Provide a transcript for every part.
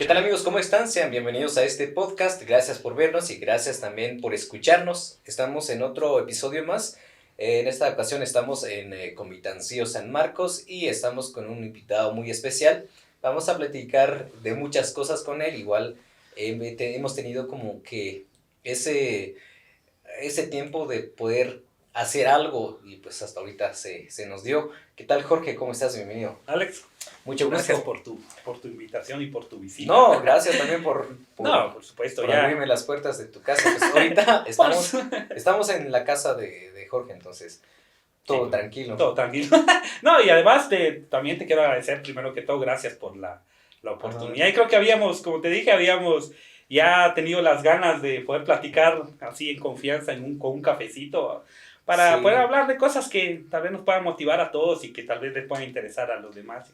¿Qué tal amigos? ¿Cómo están? Sean bienvenidos a este podcast. Gracias por vernos y gracias también por escucharnos. Estamos en otro episodio más. En esta ocasión estamos en Comitancio San Marcos y estamos con un invitado muy especial. Vamos a platicar de muchas cosas con él. Igual hemos tenido como que ese tiempo de poder hacer algo y pues hasta ahorita se nos dio. ¿Qué tal, Jorge? ¿Cómo estás? Bienvenido. Alex, Mucho gusto. gracias por tu invitación y por tu visita. No, gracias también por supuesto, por ya. abrirme las puertas de tu casa. Pues ahorita estamos en la casa de Jorge, entonces todo Sí, tranquilo. Todo tranquilo. No, y además también te quiero agradecer primero que todo, gracias por la oportunidad. Y creo que como te dije, habíamos ya tenido las ganas de poder platicar así en confianza con un cafecito para Sí. poder hablar de cosas que tal vez nos puedan motivar a todos y que tal vez les puedan interesar a los demás.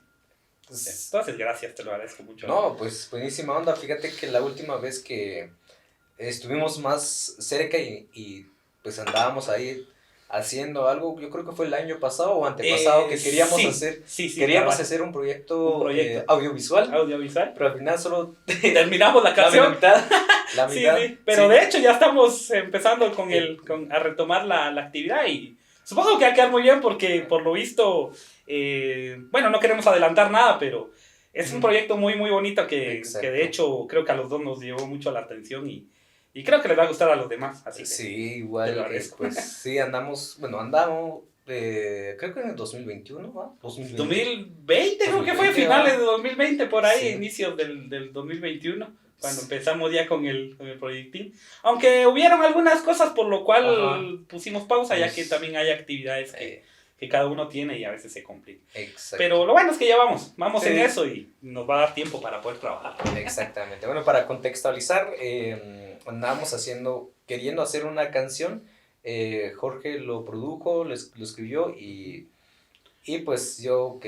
Entonces, gracias, te lo agradezco mucho. No, pues buenísima onda. Fíjate que la última vez que estuvimos más cerca y pues andábamos ahí haciendo algo, yo creo que fue el año pasado o antepasado que queríamos hacer un proyecto, audiovisual, pero al final solo terminamos la canción. La mitad. Sí, pero de hecho ya estamos empezando a retomar la actividad y supongo que va a quedar muy bien porque por lo visto, no queremos adelantar nada, pero es un proyecto muy muy bonito que de hecho creo que a los dos nos llevó mucho la atención y creo que les va a gustar a los demás. Así que sí, igual, pues sí, andamos, creo que en el 2021, ¿no? 2020 creo que fue, finales de 2020, por ahí, inicios del 2021. Cuando empezamos ya con el proyectín. Aunque hubieron algunas cosas por lo cual pusimos pausa, ya que también hay actividades que cada uno tiene y a veces se complica. Exacto. Pero lo bueno es que ya vamos en eso y nos va a dar tiempo para poder trabajar. Exactamente. Bueno, para contextualizar, andábamos queriendo hacer una canción. Jorge lo produjo, lo escribió y pues yo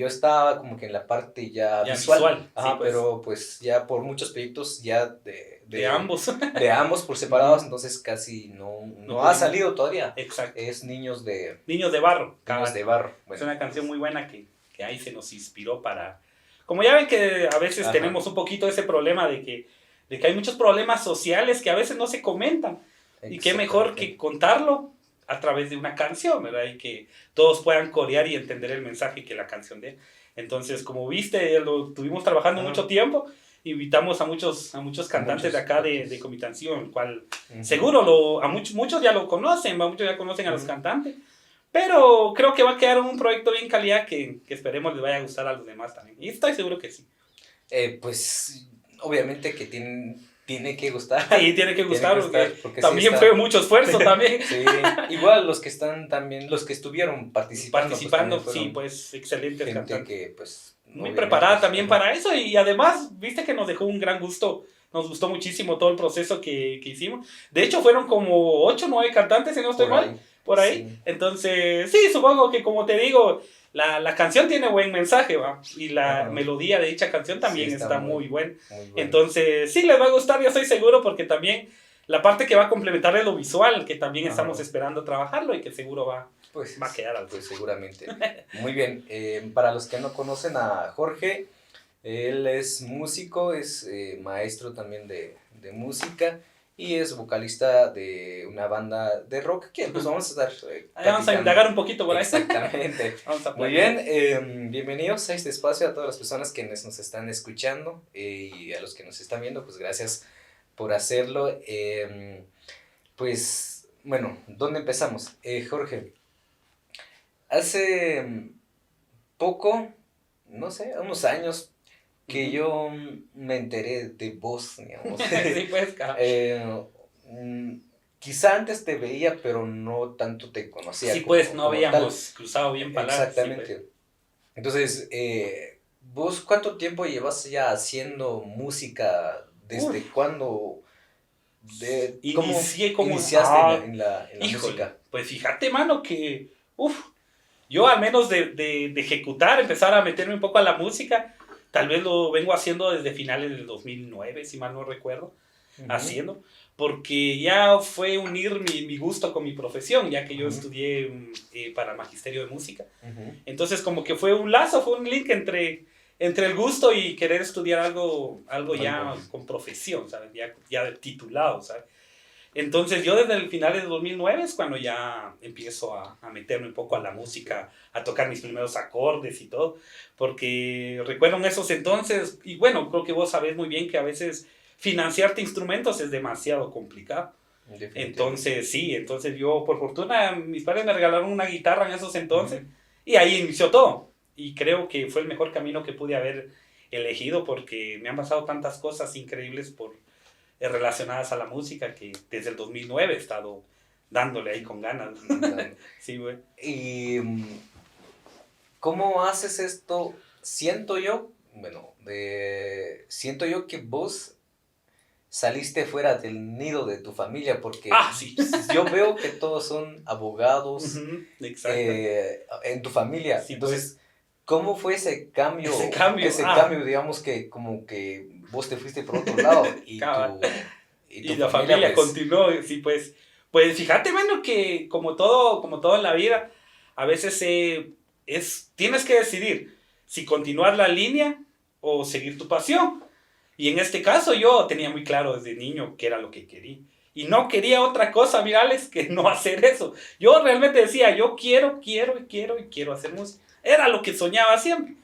estaba como que en la parte ya visual. Ajá, sí, pues. Pero pues ya por muchos proyectos ya de ambos. De ambos por separados, entonces casi no ha salido todavía. Exacto. Es Niños de Barro. Niños de Barro. Bueno. Es una canción muy buena que ahí se nos inspiró para... Como ya ven que a veces tenemos un poquito ese problema de que hay muchos problemas sociales que a veces no se comentan. Y qué mejor que contarlo a través de una canción, ¿verdad? Y que todos puedan corear y entender el mensaje que la canción dé. Entonces, como viste, lo estuvimos trabajando mucho tiempo. Invitamos a muchos cantantes de acá de Comitancio, el cual seguro muchos ya lo conocen, muchos ya conocen a los cantantes. Pero creo que va a quedar un proyecto bien calidad que esperemos les vaya a gustar a los demás también. Y estoy seguro que sí. Pues, obviamente que tiene que gustar. Sí, tiene que gustar porque también fue mucho esfuerzo también. Sí, igual los que estuvieron participando pues, sí, pues excelentes gente cantantes. Que pues muy preparada también para eso y además, viste que nos dejó un gran gusto. Nos gustó muchísimo todo el proceso que hicimos. De hecho, fueron como 8 o 9 cantantes, si no estoy mal, por ahí. Sí. Entonces, sí, supongo que como te digo, la canción tiene buen mensaje, ¿va? Y la melodía de dicha canción también está muy buena. Entonces, sí, les va a gustar, yo estoy seguro, porque también la parte que va a complementar es lo visual, que también estamos esperando trabajarlo y que seguro va a quedar algo. Pues seguramente. Muy bien. Para los que no conocen a Jorge, él es músico, es maestro también de música y es vocalista de una banda de rock que pues vamos a estar vamos a indagar un poquito por ahí. Exactamente. Muy bien, bienvenidos a este espacio a todas las personas que nos están escuchando y a los que nos están viendo, pues gracias por hacerlo. Pues bueno, ¿dónde empezamos? Jorge, hace poco, no sé, unos años que yo me enteré de vos, digamos. Sí, pues, quizá antes te veía, pero no tanto te conocía. Sí, pues, no habíamos cruzado bien palabras. Exactamente. Sí, pues. Entonces, ¿vos cuánto tiempo llevas ya haciendo música? ¿Desde cuándo? ¿Cómo iniciaste en la música? Pues fíjate, mano, que yo al menos de ejecutar, empezar a meterme un poco a la música, tal vez lo vengo haciendo desde finales del 2009, si mal no recuerdo, haciendo, porque ya fue unir mi gusto con mi profesión, ya que yo estudié para magisterio de música. Entonces como que fue un lazo, fue un link entre entre el gusto y querer estudiar algo Muy ya bueno. con profesión, ¿sabes? Ya titulado, ¿sabes? Entonces yo desde el final de 2009 es cuando ya empiezo a meterme un poco a la música, a tocar mis primeros acordes y todo, porque recuerdo en esos entonces, y bueno, creo que vos sabés muy bien que a veces financiarte instrumentos es demasiado complicado. Definitivamente. Entonces sí, entonces yo por fortuna mis padres me regalaron una guitarra en esos entonces Ujú. y ahí inició todo. Y creo que fue el mejor camino que pude haber elegido porque me han pasado tantas cosas increíbles relacionadas a la música que desde el 2009 he estado dándole ahí con ganas. Dale. Sí, güey. ¿Y cómo haces esto? Siento yo, bueno, siento yo que vos saliste fuera del nido de tu familia, porque Ah, sí. yo veo que todos son abogados Ujú, exacto. en tu familia. Sí, pues. Entonces, ¿cómo fue Ese cambio. ese cambio, digamos que como que vos te fuiste por otro lado Cabal. y tu Y la familia familia pues... continuó, sí, pues. Pues fíjate, mano, que como todo en la vida, a veces tienes que decidir si continuar la línea o seguir tu pasión. Y en este caso yo tenía muy claro desde niño qué era lo que quería. Y no quería otra cosa, mira, Alex, que no hacer eso. Yo realmente decía, yo quiero hacer música. Era lo que soñaba siempre.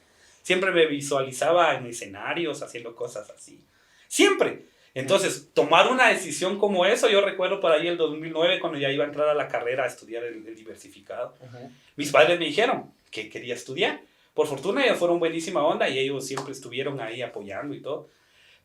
Siempre me visualizaba en escenarios haciendo cosas así. Siempre. Entonces, tomar una decisión como eso, yo recuerdo por ahí el 2009 cuando ya iba a entrar a la carrera a estudiar el diversificado. Ujú. Mis padres me dijeron que quería estudiar. Por fortuna ellos fueron buenísima onda y ellos siempre estuvieron ahí apoyando y todo.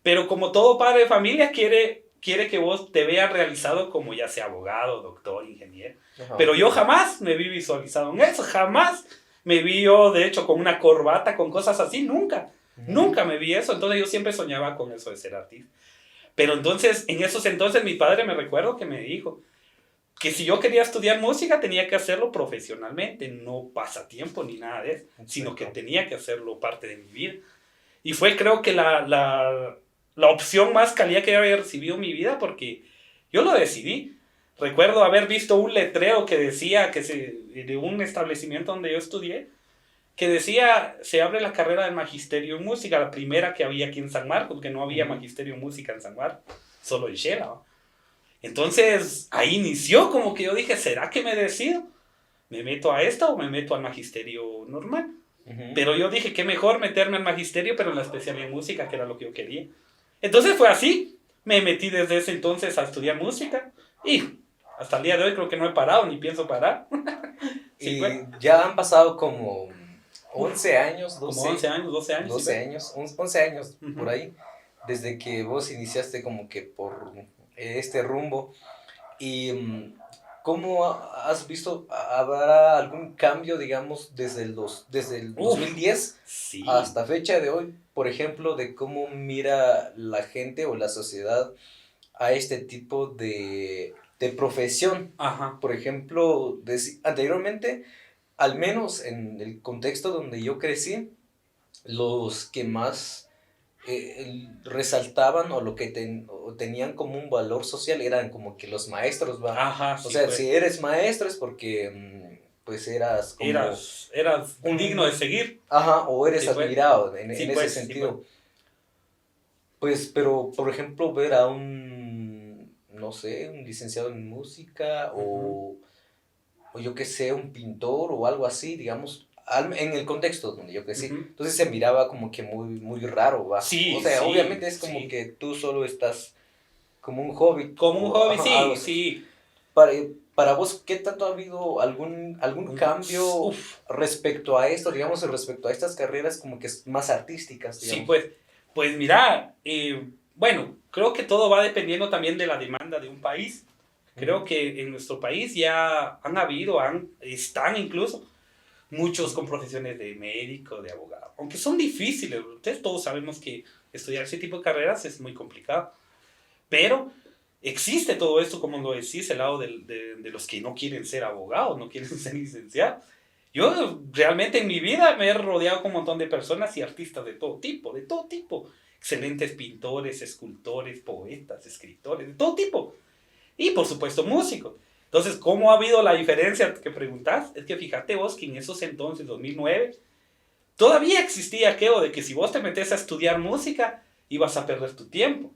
Pero como todo padre de familia quiere que vos te veas realizado como ya sea abogado, doctor, ingeniero. Ajá. Pero yo jamás me vi visualizado en eso, jamás me vi yo, de hecho, con una corbata, con cosas así, nunca. Ujú. Nunca me vi eso, entonces yo siempre soñaba con eso de ser artista. Pero entonces, en esos entonces, mi padre me recuerdo que me dijo que si yo quería estudiar música tenía que hacerlo profesionalmente, no pasatiempo ni nada de eso, sino que Exacto. tenía que hacerlo parte de mi vida. Y fue creo que la opción más cálida que había recibido en mi vida porque yo lo decidí. Recuerdo haber visto un letrero que decía de un establecimiento donde yo estudié, que decía, se abre la carrera de magisterio en música, la primera que había aquí en San Marcos, porque no había Ujú. magisterio en música en San Marcos, solo en Shela, ¿no? Entonces, ahí inició como que yo dije, ¿será que me decido? ¿Me meto a esta o me meto al magisterio normal? Ujú. Pero yo dije, qué mejor meterme al magisterio, pero en la especialidad en música, que era lo que yo quería. Entonces fue así. Me metí desde ese entonces a estudiar música y hasta el día de hoy creo que no he parado ni pienso parar. Sí, pues. Y ya han pasado como Uf, 11 años, como 11 12 años, 12 años, sí, 12 pues. años, 11 años por Ujú. ahí, desde que vos iniciaste como que por este rumbo. ¿Y cómo has visto, habrá algún cambio, digamos, desde el Uf, 2010 sí. hasta fecha de hoy, por ejemplo, de cómo mira la gente o la sociedad a este tipo de profesión? Ajá. Por ejemplo, anteriormente, al menos en el contexto donde yo crecí, los que más resaltaban o lo que o tenían como un valor social eran como que los maestros, va. Ajá, O sí, sea, pues. si eres maestro es porque pues eras como Eras digno de un, seguir. ajá, o eres Sí, pues. admirado Sí, en ese pues, sí, pues. sentido. Pues, pero, por ejemplo, ver a un, no sé, un licenciado en música Ujú, o yo qué sé, un pintor o algo así, digamos, en el contexto donde yo crecí. ujú. Entonces se miraba como que muy, muy raro, va. O Sí, sea, sí, obviamente es como sí. que tú solo estás como un hobby Como un o hobby, ajá, algo sí, así. sí. Para, para vos, ¿qué tanto ha habido algún cambio Uf, respecto a esto, digamos, respecto a estas carreras como que más artísticas, sí, digamos? pues mira, bueno, creo que todo va dependiendo también de la demanda de un país. Creo Ujú. que en nuestro país ya han habido, están incluso muchos con profesiones de médico, de abogado, aunque son difíciles. Ustedes todos sabemos que estudiar ese tipo de carreras es muy complicado, pero existe todo esto, como lo decís, el lado de los que no quieren ser abogados, no quieren ser licenciados. Yo realmente en mi vida me he rodeado con un montón de personas y artistas de todo tipo, de todo tipo. Excelentes pintores, escultores, poetas, escritores, de todo tipo. Y por supuesto músicos. Entonces, ¿cómo ha habido la diferencia que preguntás? Es que fíjate vos que en esos entonces, 2009, todavía existía aquello de que si vos te metes a estudiar música, ibas a perder tu tiempo.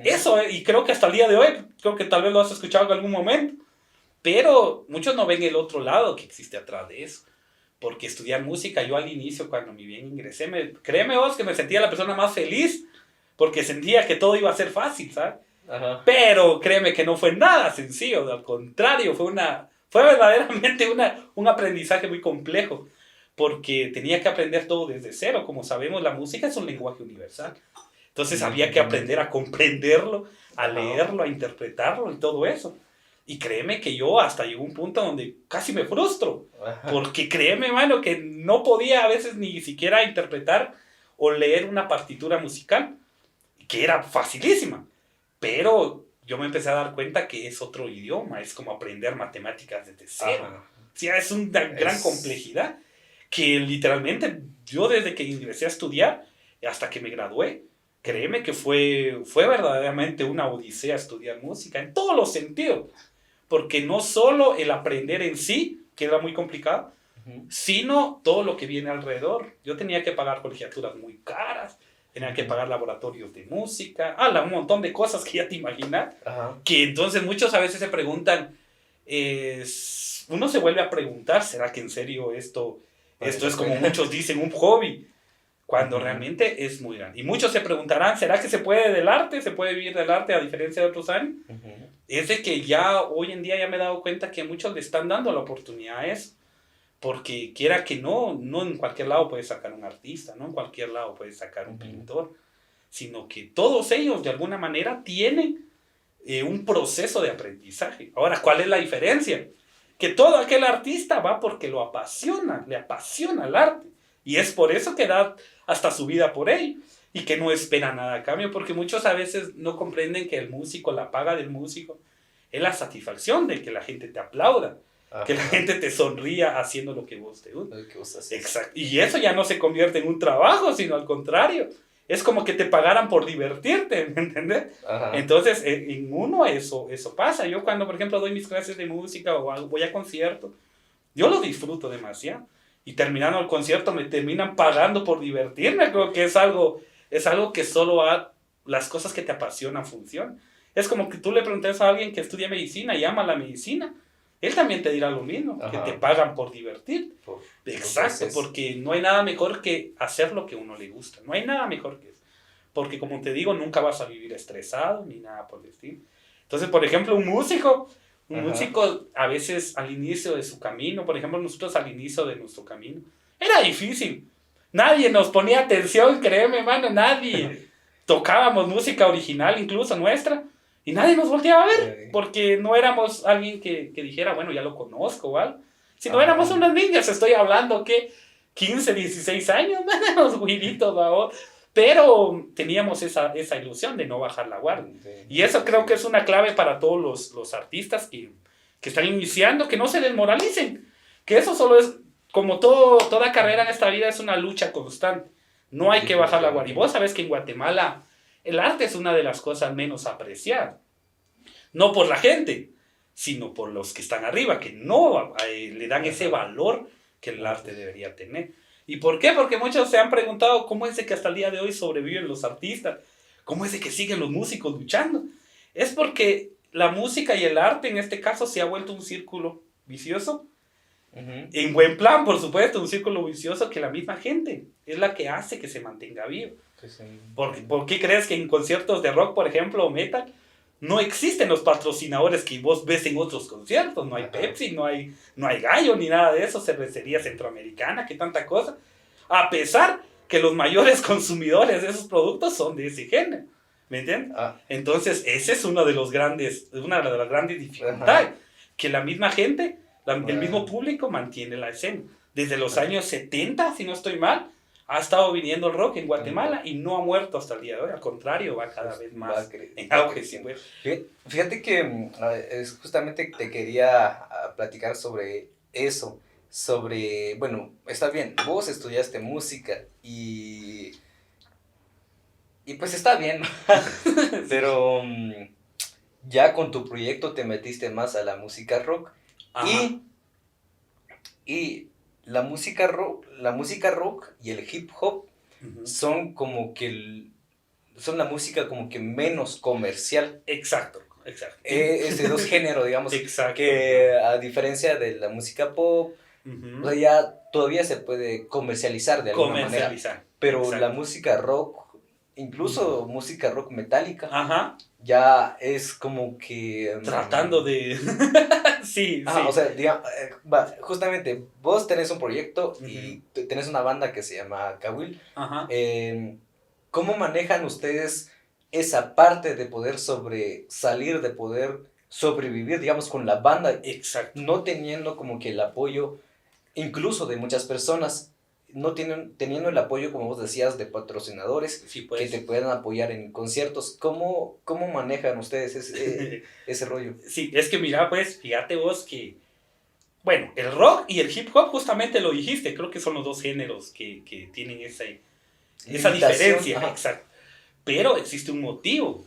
Eso, y creo que hasta el día de hoy, creo que tal vez lo has escuchado en algún momento, pero muchos no ven el otro lado que existe atrás de eso. Porque estudiar música, yo al inicio, cuando me bien ingresé, créeme vos que me sentía la persona más feliz, porque sentía que todo iba a ser fácil, ¿sabes? Ajá. Pero créeme que no fue nada sencillo, al contrario, fue verdaderamente un aprendizaje muy complejo, porque tenía que aprender todo desde cero. Como sabemos, la música es un lenguaje universal. Entonces había que aprender a comprenderlo, a leerlo, a interpretarlo y todo eso. Y créeme que yo hasta llegó un punto donde casi me frustro. Porque créeme, mano, que no podía a veces ni siquiera interpretar o leer una partitura musical, que era facilísima. Pero yo me empecé a dar cuenta que es otro idioma, es como aprender matemáticas desde cero. O sea, es una gran complejidad que literalmente yo desde que ingresé a estudiar hasta que me gradué, créeme que fue verdaderamente una odisea estudiar música en todos los sentidos. Porque no solo el aprender en sí, que era muy complicado, sino todo lo que viene alrededor. Yo tenía que pagar colegiaturas muy caras, tenía que pagar laboratorios de música, un montón de cosas que ya te imaginas. Que entonces muchos a veces se preguntan, uno se vuelve a preguntar, ¿será que en serio esto es como muchos dicen, un hobby? Cuando realmente es muy grande. Y muchos se preguntarán, ¿será que se puede del arte? ¿Se puede vivir del arte a diferencia de otros años? Es de que ya hoy en día ya me he dado cuenta que muchos le están dando la oportunidad a eso. Porque quiera que no en cualquier lado puedes sacar un artista, no en cualquier lado puedes sacar un pintor, sino que todos ellos de alguna manera tienen un proceso de aprendizaje. Ahora, ¿cuál es la diferencia? Que todo aquel artista va porque lo apasiona, le apasiona el arte. Y es por eso que da hasta su vida por él. Y que no espera nada a cambio, porque muchos a veces no comprenden que el músico, la paga del músico, es la satisfacción de que la gente te aplauda, que la gente te sonría haciendo lo que vos te gusta. Exacto. Y eso ya no se convierte en un trabajo, sino al contrario. Es como que te pagaran por divertirte, ¿me entiendes? Entonces, en uno eso pasa. Yo cuando, por ejemplo, doy mis clases de música o voy a conciertos, yo lo disfruto demasiado. Y terminando el concierto me terminan pagando por divertirme. Creo que es algo que solo las cosas que te apasionan funcionan. Es como que tú le preguntes a alguien que estudia medicina y ama la medicina. Él también te dirá lo mismo, que te pagan por divertir. Exacto, porque no hay nada mejor que hacer lo que a uno le gusta. No hay nada mejor que eso. Porque como te digo, nunca vas a vivir estresado ni nada por el estilo. Entonces, por ejemplo, un músico a veces al inicio de su camino, por ejemplo, nosotros al inicio de nuestro camino, era difícil. Nadie nos ponía atención, créeme, mano, nadie. Tocábamos música original, incluso nuestra, y nadie nos volteaba a ver, porque no éramos alguien que dijera, bueno, ya lo conozco, ¿vale? Si no éramos unos niños, estoy hablando que 15, 16 años, unos güiritos, ¿no? Pero teníamos esa ilusión de no bajar la guardia. Y eso creo que es una clave para todos los artistas que están iniciando, que no se desmoralicen, que eso solo es, como toda carrera en esta vida, es una lucha constante. No hay que bajar la guardia. Y vos sabés que en Guatemala el arte es una de las cosas menos apreciadas. No por la gente, sino por los que están arriba, que no le dan ese valor que el arte debería tener. ¿Y por qué? Porque muchos se han preguntado cómo es de que hasta el día de hoy sobreviven los artistas, cómo es de que siguen los músicos luchando. Es porque la música y el arte en este caso se ha vuelto un círculo vicioso. En buen plan, por supuesto, un círculo vicioso que la misma gente es la que hace que se mantenga vivo. Sí. ¿Por qué crees que en conciertos de rock, por ejemplo, o metal, no existen los patrocinadores que vos ves en otros conciertos? No hay Pepsi, no hay Gallo, ni nada de eso, cervecería centroamericana, que tanta cosa. A pesar que los mayores consumidores de esos productos son de ese género. ¿Me entiendes? Entonces, ese es una de las grandes dificultades. Que la misma gente, el mismo público mantiene la escena. Desde los años 70, si no estoy mal, ha estado viniendo el rock en Guatemala y no ha muerto hasta el día de hoy. Al contrario, va cada vez más en auge. Fíjate que justamente te quería platicar sobre eso. Bueno, está bien, vos estudiaste música y pues está bien, pero ya con tu proyecto te metiste más a la música rock. Y la música rock y el hip hop son como que son la música como que menos comercial. Exacto. Es de dos géneros, digamos. Exacto. Que a diferencia de la música pop, o sea, ya todavía se puede comercializar de alguna manera. Pero exacto. La música rock, incluso música rock metálica, ya es como que... tratando de... sí. O sea, digamos, justamente vos tenés un proyecto y tenés una banda que se llama Kawil. ¿Cómo manejan ustedes esa parte de poder sobresalir, de poder sobrevivir, digamos, con la banda? Exacto. No teniendo como que el apoyo, incluso de muchas personas, no teniendo el apoyo, como vos decías, de patrocinadores, sí, pues, que te puedan apoyar en conciertos. ¿Cómo manejan ustedes ese rollo? Sí, es que mira, pues, fíjate vos que, bueno, el rock y el hip hop justamente lo dijiste, creo que son los dos géneros que tienen esa diferencia. Exacto. Pero existe un motivo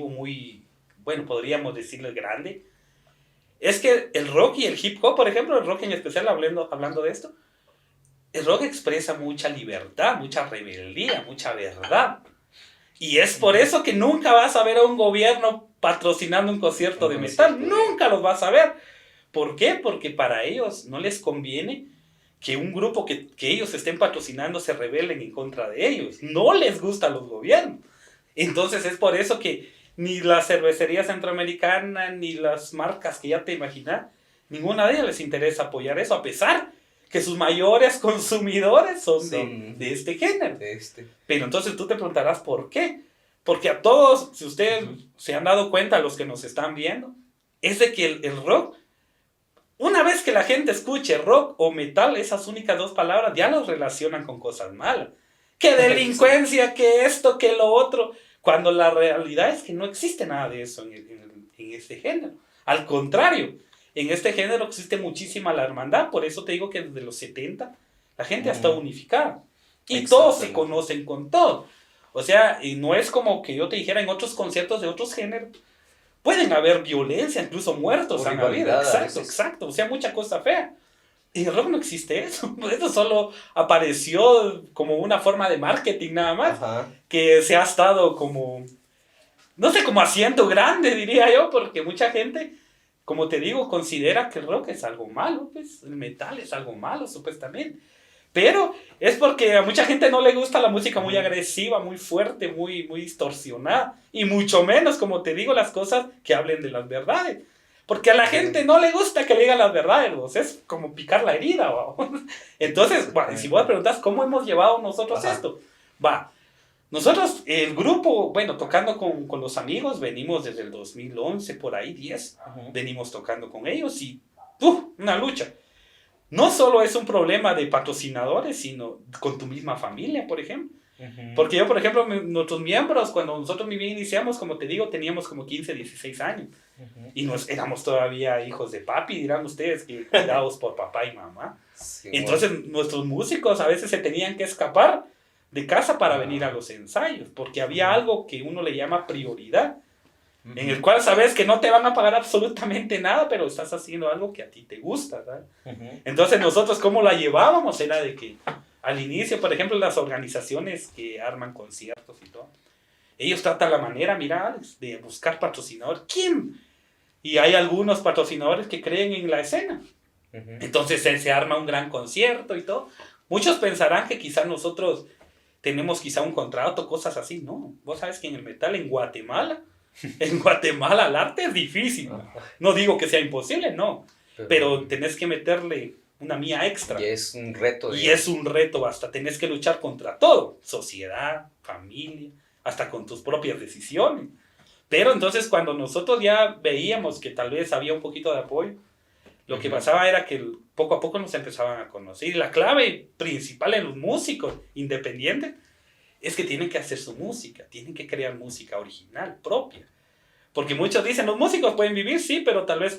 muy, bueno, podríamos decirlo grande. Es que el rock y el hip hop, por ejemplo, el rock en especial, hablando de esto, el rock expresa mucha libertad, mucha rebeldía, mucha verdad. Y es por eso que nunca vas a ver a un gobierno patrocinando un concierto de metal. Nunca los vas a ver. ¿Por qué? Porque para ellos no les conviene que un grupo que ellos estén patrocinando se rebelen en contra de ellos. No les gustan los gobiernos. Entonces es por eso que ni la cervecería centroamericana, ni las marcas que ya te imaginas, ninguna de ellas les interesa apoyar eso, a pesar que sus mayores consumidores son de este género. Pero entonces tú te preguntarás ¿por qué? Porque a todos, si ustedes se han dado cuenta, los que nos están viendo, es de que el rock, una vez que la gente escuche rock o metal, esas únicas dos palabras ya los relacionan con cosas malas. Que delincuencia, que esto, que lo otro. Cuando la realidad es que no existe nada de eso en este género. Al contrario, en este género existe muchísima la hermandad. Por eso te digo que desde los 70 la gente ha estado unificada. Y todos se conocen con todo. O sea, y no es como que yo te dijera en otros conciertos de otros géneros. Pueden haber violencia, incluso muertos han habido. Exacto. O sea, mucha cosa fea. En el rock no existe eso. Eso solo apareció como una forma de marketing nada más. Que se ha estado como, no sé, como asiento grande, diría yo, porque mucha gente, como te digo, considera que el rock es algo malo, pues el metal es algo malo, supuestamente. Pero es porque a mucha gente no le gusta la música muy agresiva, muy fuerte, muy distorsionada. Y mucho menos, como te digo, las cosas que hablen de las verdades. Porque a la gente no le gusta que le digan las verdades, ¿vos? Es como picar la herida, ¿va? Entonces, bueno, si vos preguntas cómo hemos llevado nosotros esto, nosotros, el grupo, bueno, tocando con los amigos, venimos desde el 2011, por ahí, 10, venimos tocando con ellos y, una lucha. No solo es un problema de patrocinadores, sino con tu misma familia, por ejemplo. Porque yo, por ejemplo, nuestros miembros, cuando nosotros iniciamos, como te digo, teníamos como 15, 16 años. Y éramos todavía hijos de papi, dirán ustedes, que cuidados por papá y mamá. Sí, entonces, nuestros músicos a veces se tenían que escapar de casa para venir a los ensayos, porque había algo que uno le llama prioridad, en el cual sabes que no te van a pagar absolutamente nada, pero estás haciendo algo que a ti te gusta, ¿verdad? Entonces, nosotros, ¿cómo la llevábamos? Era de que al inicio, por ejemplo, las organizaciones que arman conciertos y todo, ellos tratan la manera, mira, Alex, de buscar patrocinadores. ¿Quién? Y hay algunos patrocinadores que creen en la escena. Entonces se arma un gran concierto y todo. Muchos pensarán que quizás nosotros tenemos quizá un contrato, cosas así. No, vos sabes que en el metal, en Guatemala el arte es difícil. No digo que sea imposible, no. Pero tenés que meterle una mía extra. Y es un reto. Y es un reto, hasta tenés que luchar contra todo. Sociedad, familia, hasta con tus propias decisiones. Pero entonces cuando nosotros ya veíamos que tal vez había un poquito de apoyo, lo que pasaba era que poco a poco nos empezaban a conocer. Y la clave principal en los músicos independientes es que tienen que hacer su música, tienen que crear música original, propia. Porque muchos dicen, los músicos pueden vivir, sí, pero tal vez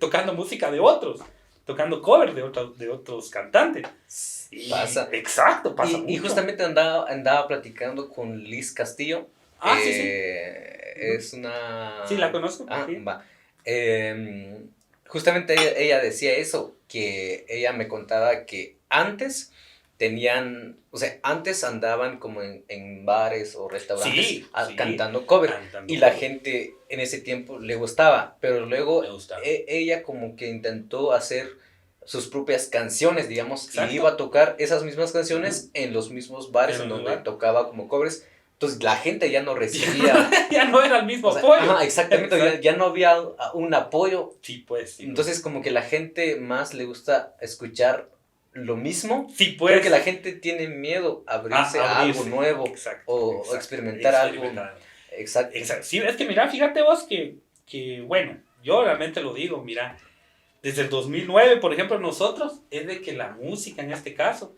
tocando música de otros, tocando covers de otros cantantes. Pasa. Exacto, pasa mucho. Y justamente andaba platicando con Liz Castillo. Sí. Es una... Sí, la conozco. Sí. Justamente ella decía eso, que ella me contaba que antes antes andaban como en bares o restaurantes Sí, sí, cantando cover, cantando y la cover. gente en ese tiempo le gustaba, pero luego Me gustaba. ella como que intentó hacer sus propias canciones, digamos, y Exacto. iba a tocar esas mismas canciones en los mismos bares En en los donde lugares. tocaba como covers. Entonces la gente ya no recibía, Ya no era el mismo o sea, apoyo. ajá, exactamente, Exacto. ya no había un apoyo. Sí, pues. Sí, Entonces como que la gente más le gusta escuchar lo mismo. sí, Creo pues. que la gente tiene miedo a abrirse a algo Abrirse. nuevo Exacto. o Exacto. experimentar algo. Experimentar. Exacto. Exacto. Sí, es que mira, fíjate vos bueno, yo realmente lo digo, mira, desde el 2009, por ejemplo, nosotros, es de que la música en este caso,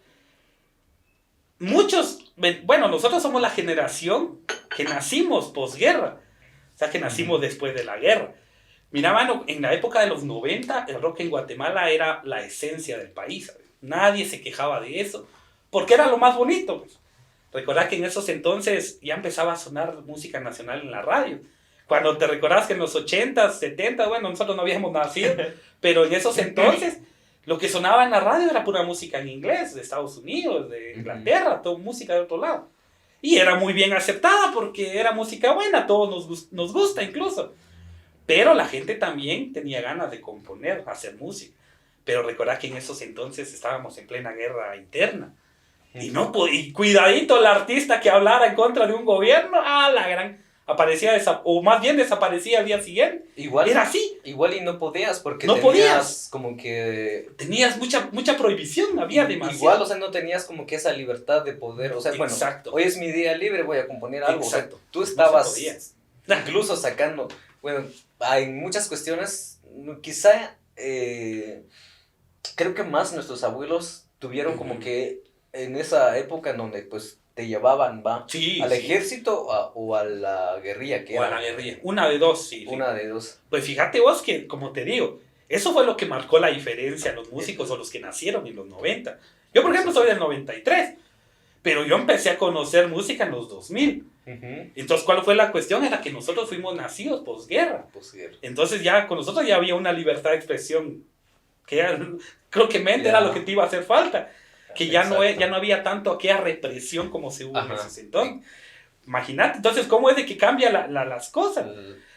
bueno, nosotros somos la generación que nacimos posguerra, o sea, que nacimos después de la guerra. Mira, mano, en la época de los 90, el rock en Guatemala era la esencia del país, ¿sabes? Nadie se quejaba de eso, porque era lo más bonito, pues. Recordad que en esos entonces ya empezaba a sonar música nacional en la radio. Cuando te recordás que en los 80, 70, bueno, nosotros no habíamos nacido, pero en esos entonces lo que sonaba en la radio era pura música en inglés, de Estados Unidos, de Inglaterra, toda música de otro lado. Y era muy bien aceptada porque era música buena, a todos nos gusta incluso. Pero la gente también tenía ganas de componer, hacer música. Pero recordad que en esos entonces estábamos en plena guerra interna. Y no, y cuidadito el artista que hablara en contra de un gobierno, la gran, aparecía, o más bien desaparecía al día siguiente. Igual, era así. Igual y no podías porque no tenías podías. como que... Tenías mucha prohibición, había demasiado. Igual, o sea, no tenías como que esa libertad de poder, o sea, Exacto. Bueno, hoy es mi día libre, voy a componer algo. Exacto. O sea, tú estabas no incluso sacando, bueno, hay muchas cuestiones, quizá, creo que más nuestros abuelos tuvieron como que en esa época en donde pues te llevaban al ejército o a la guerrilla. A la guerrilla. Una de dos, sí. Una de dos. Pues fíjate vos que, como te digo, eso fue lo que marcó la diferencia a los músicos o los que nacieron en los 90. Yo, por ejemplo, soy del 93, pero yo empecé a conocer música en los 2000. Entonces, ¿cuál fue la cuestión? Era que nosotros fuimos nacidos posguerra. Entonces, ya con nosotros ya había una libertad de expresión que creo que mente era lo que te iba a hacer falta. Que ya no había tanto aquella represión como se hubo en ese entonces. Imagínate, entonces, ¿cómo es de que cambia las cosas?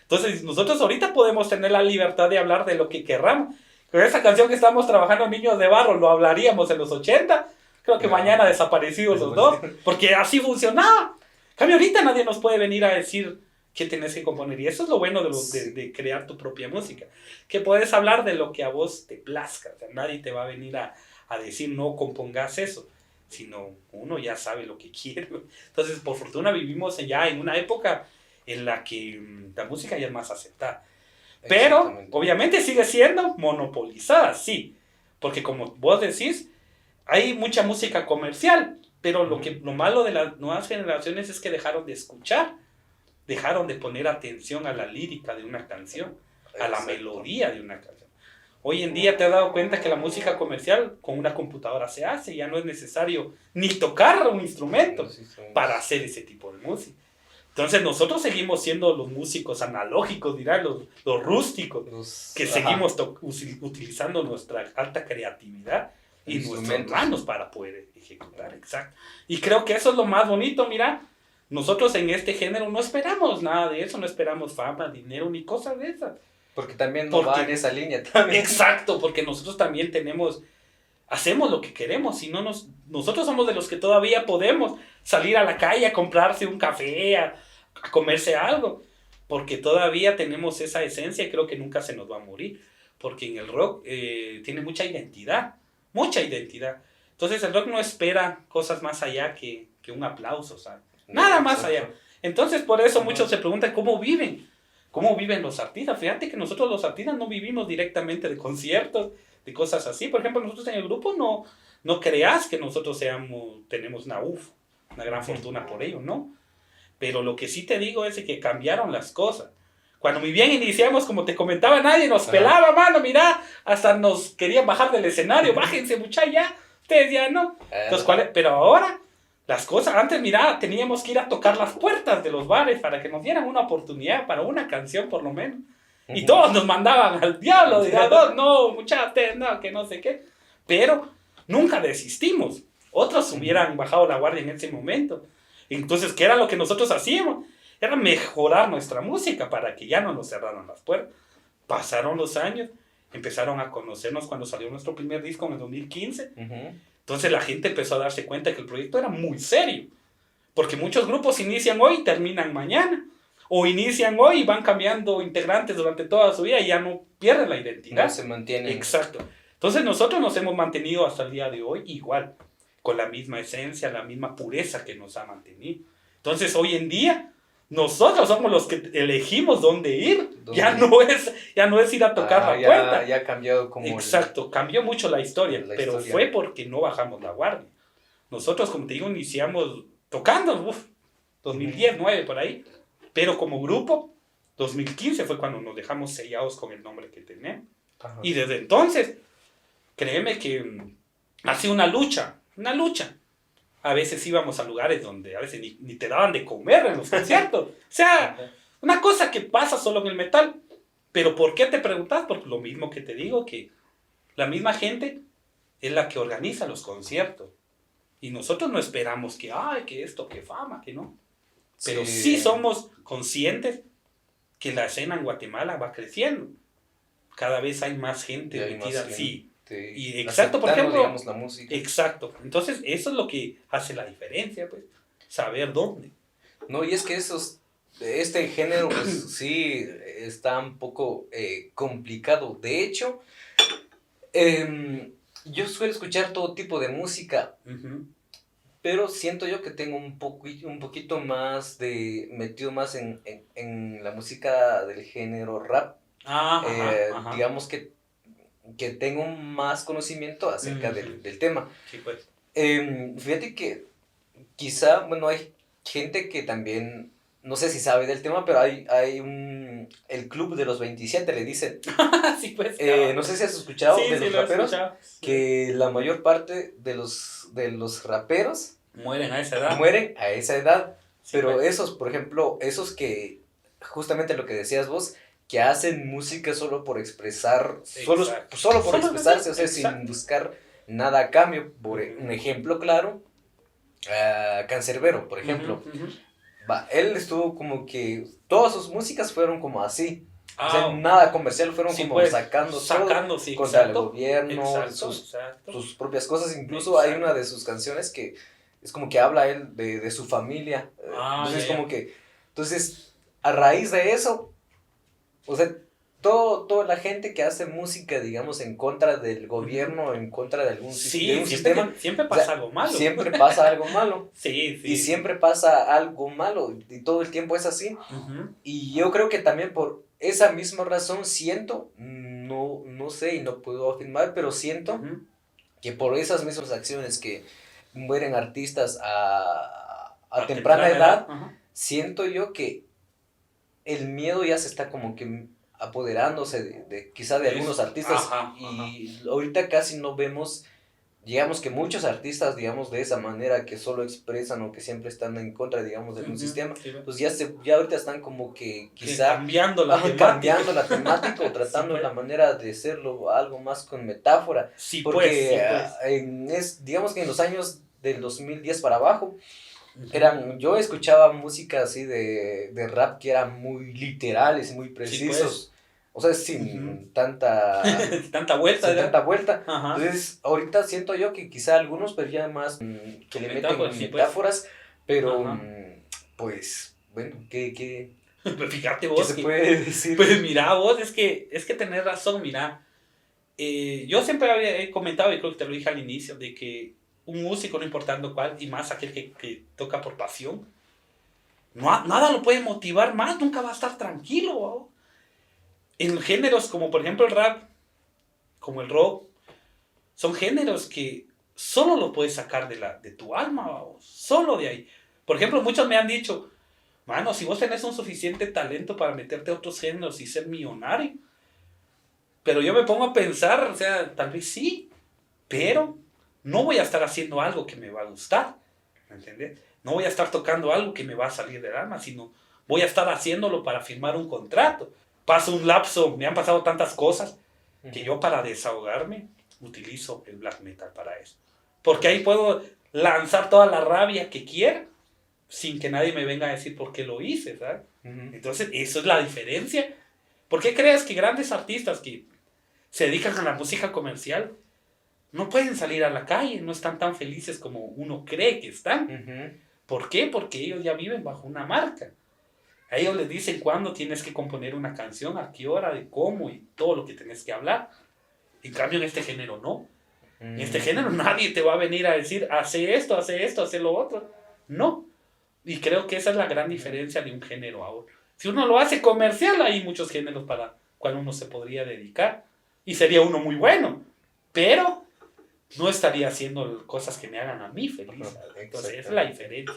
Entonces, nosotros ahorita podemos tener la libertad de hablar de lo que querramos. Con esa canción que estamos trabajando, Niños de Barro, lo hablaríamos en los 80. Creo que mañana desaparecidos los dos, porque así funcionaba. En cambio, ahorita nadie nos puede venir a decir qué tenés que componer. Y eso es lo bueno de crear tu propia música. Que puedes hablar de lo que a vos te plazca. O sea, nadie te va a venir a decir no compongas eso, sino uno ya sabe lo que quiere. Entonces, por fortuna vivimos ya en una época en la que la música ya es más aceptada. Pero, obviamente sigue siendo monopolizada, sí. Porque como vos decís, hay mucha música comercial, pero lo malo de las nuevas generaciones es que dejaron de escuchar, dejaron de poner atención a la lírica de una canción, a la melodía de una canción. Hoy en día te has dado cuenta que la música comercial con una computadora se hace, ya no es necesario ni tocar un instrumento para hacer ese tipo de música. Entonces nosotros seguimos siendo los músicos analógicos, dirán, los rústicos, que seguimos utilizando nuestra alta creatividad y nuestras manos para poder ejecutar, exacto. Y creo que eso es lo más bonito, mira, nosotros en este género no esperamos nada de eso, no esperamos fama, dinero, ni cosas de esas. Porque también no va en esa línea también. Exacto, porque nosotros también hacemos lo que queremos, y nosotros somos de los que todavía podemos salir a la calle a comprarse un café, a comerse algo, porque todavía tenemos esa esencia y creo que nunca se nos va a morir, porque en el rock tiene mucha identidad. Entonces el rock no espera cosas más allá que un aplauso, ¿sabes? Nada más allá. Entonces por eso muchos se preguntan cómo viven los artistas. Fíjate que nosotros los artistas no vivimos directamente de conciertos, de cosas así. Por ejemplo, nosotros en el grupo no creas que nosotros tenemos una gran fortuna por ello, ¿no? Pero lo que sí te digo es que cambiaron las cosas. Cuando muy bien iniciamos, como te comentaba, nadie nos pelaba, mano, mira, hasta nos querían bajar del escenario, bájense, muchachos, ya, ustedes ya no. Entonces, pero ahora, las cosas, antes, mira, teníamos que ir a tocar las puertas de los bares para que nos dieran una oportunidad para una canción, por lo menos. Y todos nos mandaban al diablo, digamos, no, muchachos, no, que no sé qué. Pero nunca desistimos. Otros hubieran bajado la guardia en ese momento. Entonces, ¿qué era lo que nosotros hacíamos? Era mejorar nuestra música para que ya no nos cerraran las puertas. Pasaron los años, empezaron a conocernos cuando salió nuestro primer disco en el 2015. Entonces la gente empezó a darse cuenta que el proyecto era muy serio. Porque muchos grupos inician hoy y terminan mañana. O inician hoy y van cambiando integrantes durante toda su vida y ya no pierden la identidad. No se mantienen. Exacto. Entonces nosotros nos hemos mantenido hasta el día de hoy igual, con la misma esencia, la misma pureza que nos ha mantenido. Entonces hoy en día nosotros somos los que elegimos dónde ir. Ya no es ir a tocar la puerta. Ya ha cambiado como... Exacto, cambió mucho la historia, pero fue porque no bajamos la guardia. Nosotros, como te digo, iniciamos tocando, 2010, 2009 por ahí. Pero como grupo, 2015 fue cuando nos dejamos sellados con el nombre que tenemos. Ajá. Y desde entonces, créeme que ha sido una lucha. A veces íbamos a lugares donde a veces ni te daban de comer en los conciertos. O sea, una cosa que pasa solo en el metal. Pero ¿por qué te preguntas? Por lo mismo que te digo, que la misma gente es la que organiza los conciertos. Y nosotros no esperamos que esto, que fama, que no. Pero sí somos conscientes que la escena en Guatemala va creciendo. Cada vez hay más gente metida. Sí. Y exacto, por ejemplo. Digamos, la música. Exacto. Entonces, eso es lo que hace la diferencia, pues. Saber dónde. No, y es que este género, pues sí, está un poco complicado. De hecho, yo suelo escuchar todo tipo de música. Pero siento yo que tengo un poquito más metido más en la música del género rap. Digamos que tengo más conocimiento acerca del tema. Sí, pues. Fíjate que quizá, bueno, hay gente que también, no sé si sabe del tema, pero hay el Club de los 27, le dicen. Sí, pues. No sé si has escuchado de los raperos, que la mayor parte de los raperos mueren a esa edad. Sí, pero pues. Por ejemplo, esos que, justamente lo que decías vos, que hacen música solo por expresar, solo por expresarse, o sea, sin buscar nada a cambio. Por un ejemplo claro, Canserbero, por ejemplo. Él estuvo como que, todas sus músicas fueron como así. O sea, nada comercial, fueron como pues, sacando todo contra el gobierno, sus propias cosas. Incluso hay una de sus canciones que es como que habla él de su familia. Entonces, a raíz de eso, o sea, toda la gente que hace música, digamos, en contra del gobierno, en contra de algún sistema. Siempre pasa algo malo. Siempre pasa algo malo. Sí. Y siempre pasa algo malo. Y todo el tiempo es así. Y yo creo que también por esa misma razón siento, no sé y no puedo afirmar, pero siento que por esas mismas acciones que mueren artistas a temprana edad, siento yo que el miedo ya se está como que apoderándose quizá de algunos artistas y ahorita casi no vemos, digamos que muchos artistas, digamos, de esa manera que solo expresan o que siempre están en contra, digamos, de un sistema, pues ya ahorita están como que quizá cambiando la temática o tratando la manera de hacerlo algo más con metáfora, porque digamos que en los años del 2010 para abajo, yo escuchaba música así de rap que eran muy literales, muy precisos, o sea, sin tanta vuelta. Entonces, ahorita siento yo que quizá algunos prefieren más que le meten metáforas, pero pues, bueno, ¿qué fíjate vos, ¿qué se puede decir? Pues mira vos, es que tenés razón, mira. Yo siempre había comentado, y creo que te lo dije al inicio, de que un músico, no importando cuál, y más aquel que toca por pasión, nada lo puede motivar más, nunca va a estar tranquilo. ¿no? En géneros como por ejemplo el rap, como el rock, son géneros que solo lo puedes sacar de tu alma, ¿no? Solo de ahí. Por ejemplo, muchos me han dicho, mano, si vos tenés un suficiente talento para meterte a otros géneros y ser millonario, pero yo me pongo a pensar, o sea, tal vez sí, pero no voy a estar haciendo algo que me va a gustar, ¿me entiendes? No voy a estar tocando algo que me va a salir del alma, sino voy a estar haciéndolo para firmar un contrato. paso un lapso, me han pasado tantas cosas, que yo para desahogarme utilizo el black metal para eso. Porque ahí puedo lanzar toda la rabia que quiera, sin que nadie me venga a decir por qué lo hice, ¿sabes? Entonces, eso es la diferencia. ¿Por qué crees que grandes artistas que se dedican a la música comercial no pueden salir a la calle, no están tan felices como uno cree que están? ¿Por qué? Porque ellos ya viven bajo una marca. A ellos les dicen cuándo tienes que componer una canción, a qué hora, de cómo y todo lo que tienes que hablar. En cambio, en este género no. En este género nadie te va a venir a decir, hace esto, hace lo otro. No. Y creo que esa es la gran diferencia de un género a otro. Si uno lo hace comercial, hay muchos géneros para cual uno se podría dedicar. Y sería uno muy bueno. Pero no estaría haciendo cosas que me hagan a mí feliz. Entonces, esa es la diferencia.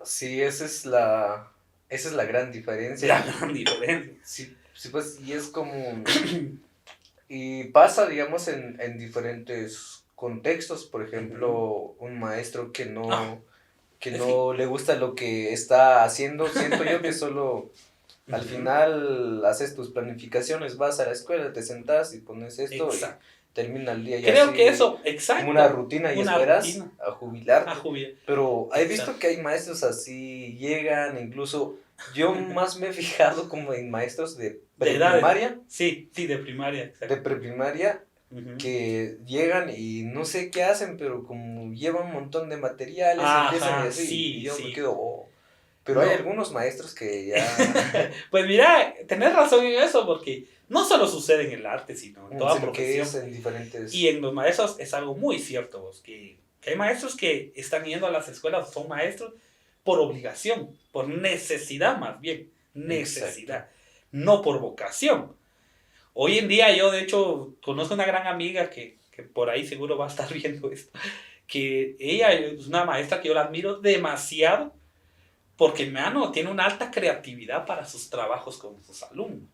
Sí, esa es la gran diferencia. La gran diferencia. Sí, sí, pues, y es como... Y pasa, digamos, en diferentes contextos. Por ejemplo, un maestro que no le gusta lo que está haciendo, siento yo que solo al final haces tus planificaciones, vas a la escuela, te sentás y pones esto. Exacto. Y termina el día. Creo que eso, exacto. Como una rutina y esperas rutina. a jubilarte. A jubilar. Pero he visto que hay maestros así, llegan, incluso yo más me he fijado como en maestros de preprimaria. Sí, de primaria. Exacto. De preprimaria, que llegan y no sé qué hacen, pero como llevan un montón de materiales, empiezan y así, sí, y yo me quedo, Pero hay algunos maestros que ya... Pues mira, tenés razón en eso, porque no solo sucede en el arte, sino en toda profesión. Que es en diferentes... Y en los maestros es algo muy cierto, vos, que hay maestros que están yendo a las escuelas, son maestros por obligación, por necesidad más bien, necesidad, exacto, no por vocación. Hoy en día yo, de hecho, conozco una gran amiga que por ahí seguro va a estar viendo esto, que ella es una maestra que yo la admiro demasiado, porque, mano, tiene una alta creatividad para sus trabajos con sus alumnos.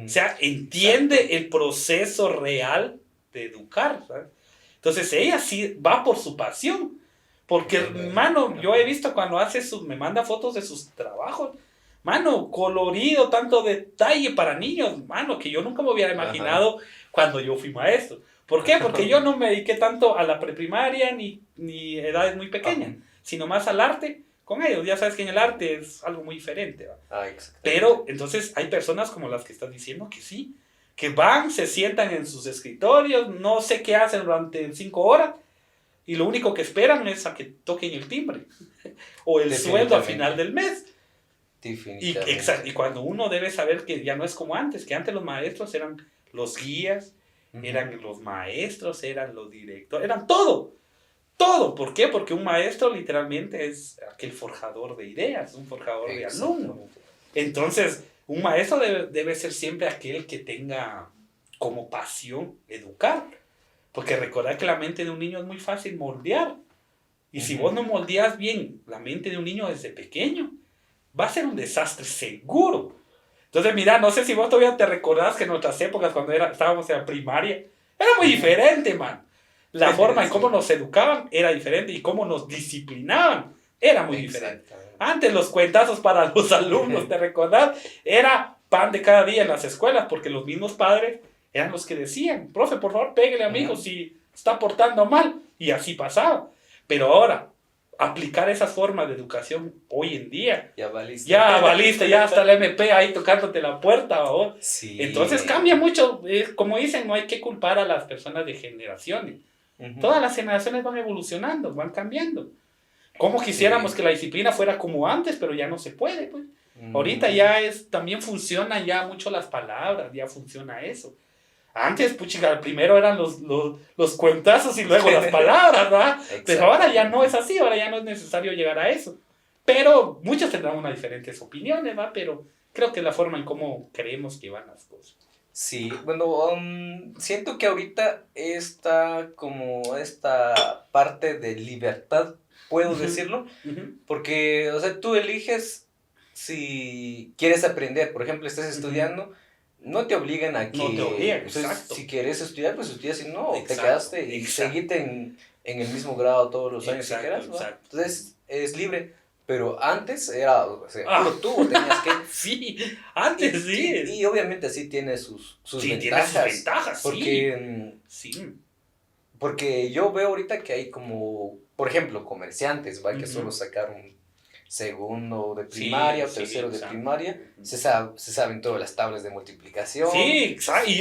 O sea, entiende exacto, el proceso real de educar, ¿sabes? Entonces, ella sí va por su pasión. Porque, mano, yo he visto cuando me manda fotos de sus trabajos, mano, colorido, tanto detalle para niños, mano, que yo nunca me hubiera imaginado cuando yo fui maestro. ¿Por qué? Porque yo no me dediqué tanto a la preprimaria ni edades muy pequeñas, sino más al arte con ellos. Ya sabes que en el arte es algo muy diferente, ¿va? Pero entonces hay personas como las que estás diciendo que sí, que van, se sientan en sus escritorios, no sé qué hacen durante 5 horas, y lo único que esperan es a que toquen el timbre o el sueldo al final del mes. Y cuando uno debe saber que ya no es como antes, que antes los maestros eran los guías, eran los maestros, eran los directores, eran todo. Todo. ¿Por qué? Porque un maestro literalmente es aquel forjador de ideas, un forjador de alumnos. Entonces, un maestro debe ser siempre aquel que tenga como pasión educar. Porque recordad que la mente de un niño es muy fácil moldear. Y si vos no moldeas bien la mente de un niño desde pequeño, va a ser un desastre seguro. Entonces, mira, no sé si vos todavía te recordás que en nuestras épocas, cuando estábamos en la primaria, era muy diferente, man. La forma en cómo nos educaban era diferente y cómo nos disciplinaban era muy diferente. Antes los cuentazos para los alumnos, ¿te recordás? Era pan de cada día en las escuelas, porque los mismos padres eran los que decían, profe, por favor, pégale a mi hijo si está portando mal. Y así pasaba. Pero ahora, aplicar esas formas de educación hoy en día, ya valiste, ya hasta el MP ahí tocándote la puerta, ¿no? Sí. Entonces cambia mucho. Como dicen, no hay que culpar a las personas de generaciones. Todas las generaciones van evolucionando, van cambiando. Como quisiéramos que la disciplina fuera como antes, pero ya no se puede, pues. Ahorita ya también funcionan ya mucho las palabras, ya funciona eso. Antes, puchica, primero eran los cuentazos y luego las palabras, ¿verdad? Pero ahora ya no es así, ahora ya no es necesario llegar a eso. Pero muchos tendrán unas diferentes opiniones, ¿verdad? Pero creo que es la forma en cómo creemos que van las cosas. Sí, bueno, siento que ahorita esta parte de libertad, puedo decirlo, porque, o sea, tú eliges si quieres aprender. Por ejemplo, estás estudiando, no te obligan a que... No te obligan, exacto. Si quieres estudiar, pues estudias, si no, te quedaste y seguiste en el mismo grado todos los años que quieras, ¿no? Entonces, es libre. Pero antes era, o sea, puro tubo, tenías que... Sí, antes sí. Y obviamente sí tiene sus Sí, ventajas. tiene sus ventajas, porque, sí. Porque yo veo ahorita que hay como, por ejemplo, comerciantes, ¿va? Que Ujú. solo sacaron segundo de primaria Sí, o tercero de exacto. primaria, se saben todas las tablas de multiplicación. Sí, exacto.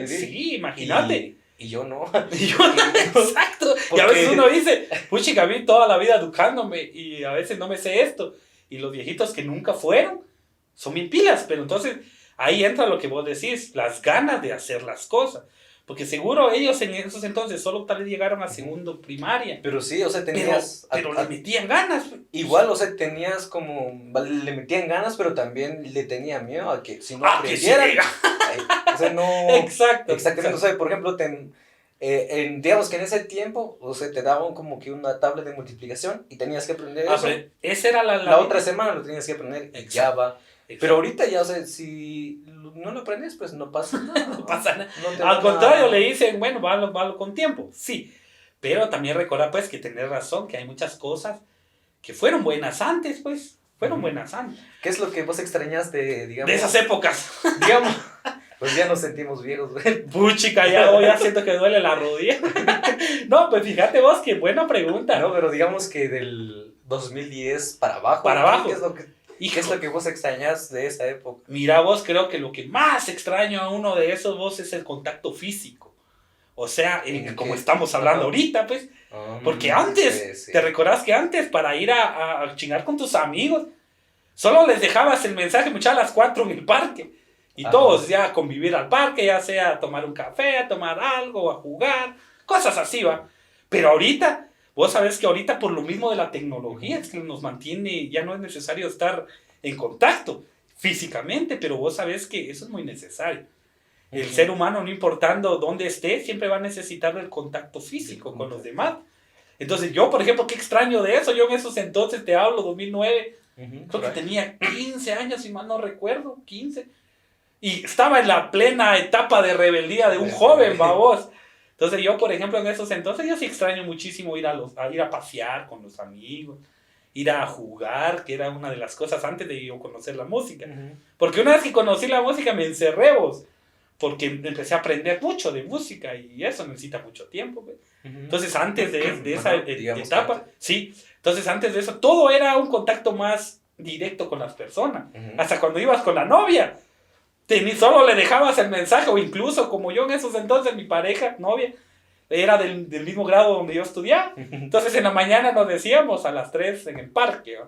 Sí, imagínate. Y yo no. Exacto. Y a veces uno dice, puchica, a mí toda la vida educándome y a veces no me sé esto. Y los viejitos que nunca fueron son bien pilas, pero entonces ahí entra lo que vos decís, las ganas de hacer las cosas. Porque seguro ellos en esos entonces solo tal vez llegaron a segundo primaria. Pero sí, o sea, tenías... Pero le metían ganas. Igual, o sea, tenías como... Le metían ganas, pero también le tenían miedo a que si no aprendieran... Que o sea, no... Exacto. Exactamente, o sea, por ejemplo, digamos que en ese tiempo, o sea, te daban como que una tabla de multiplicación y tenías que aprender eso. Esa era la otra semana lo tenías que aprender y ya va. Pero ahorita ya, o sea, si no lo aprendes, pues no pasa nada. No pasa nada. No Al contrario, le dicen, bueno, valo con tiempo. Sí. Pero también recordar, pues, que tenés razón, que hay muchas cosas que fueron buenas antes, pues. Fueron buenas antes. ¿Qué es lo que vos extrañas digamos? De esas épocas. Digamos, pues ya nos sentimos viejos, güey. Puchica, ya siento que duele la rodilla. No, pues fíjate vos, qué buena pregunta. No, pero digamos que del 2010 para abajo. Para abajo. ¿Qué es lo que vos extrañas de esa época? Mira vos, creo que lo que más extraño a uno de esos vos es el contacto físico. O sea, como estamos hablando ahorita, pues. Porque antes, ¿te recordás que antes para ir a chingar con tus amigos, solo les dejabas el mensaje muchas a las 4 en el parque? Y todos ya a convivir al parque, ya sea a tomar un café, a tomar algo, a jugar, cosas así, va. Pero ahorita, vos sabés que ahorita por lo mismo de la tecnología es que nos mantiene, ya no es necesario estar en contacto físicamente, pero vos sabés que eso es muy necesario. El ser humano, no importando dónde esté, siempre va a necesitar el contacto físico con los demás. Entonces yo, por ejemplo, qué extraño de eso. Yo en esos entonces, te hablo, 2009, creo que tenía 15 años, si mal no recuerdo, 15. Y estaba en la plena etapa de rebeldía de un joven, babos. Entonces yo, por ejemplo, en esos entonces, yo sí extraño muchísimo ir a pasear con los amigos, ir a jugar, que era una de las cosas antes de yo conocer la música. Porque una vez que conocí la música me encerré, vos, porque empecé a aprender mucho de música y eso necesita mucho tiempo. Pues. Entonces antes de esa etapa, sí, entonces antes de eso, todo era un contacto más directo con las personas. Hasta cuando ibas con la novia, solo le dejabas el mensaje, o incluso como yo en esos entonces, mi pareja, novia, era del mismo grado donde yo estudiaba. Entonces en la mañana nos decíamos a las 3 en el parque.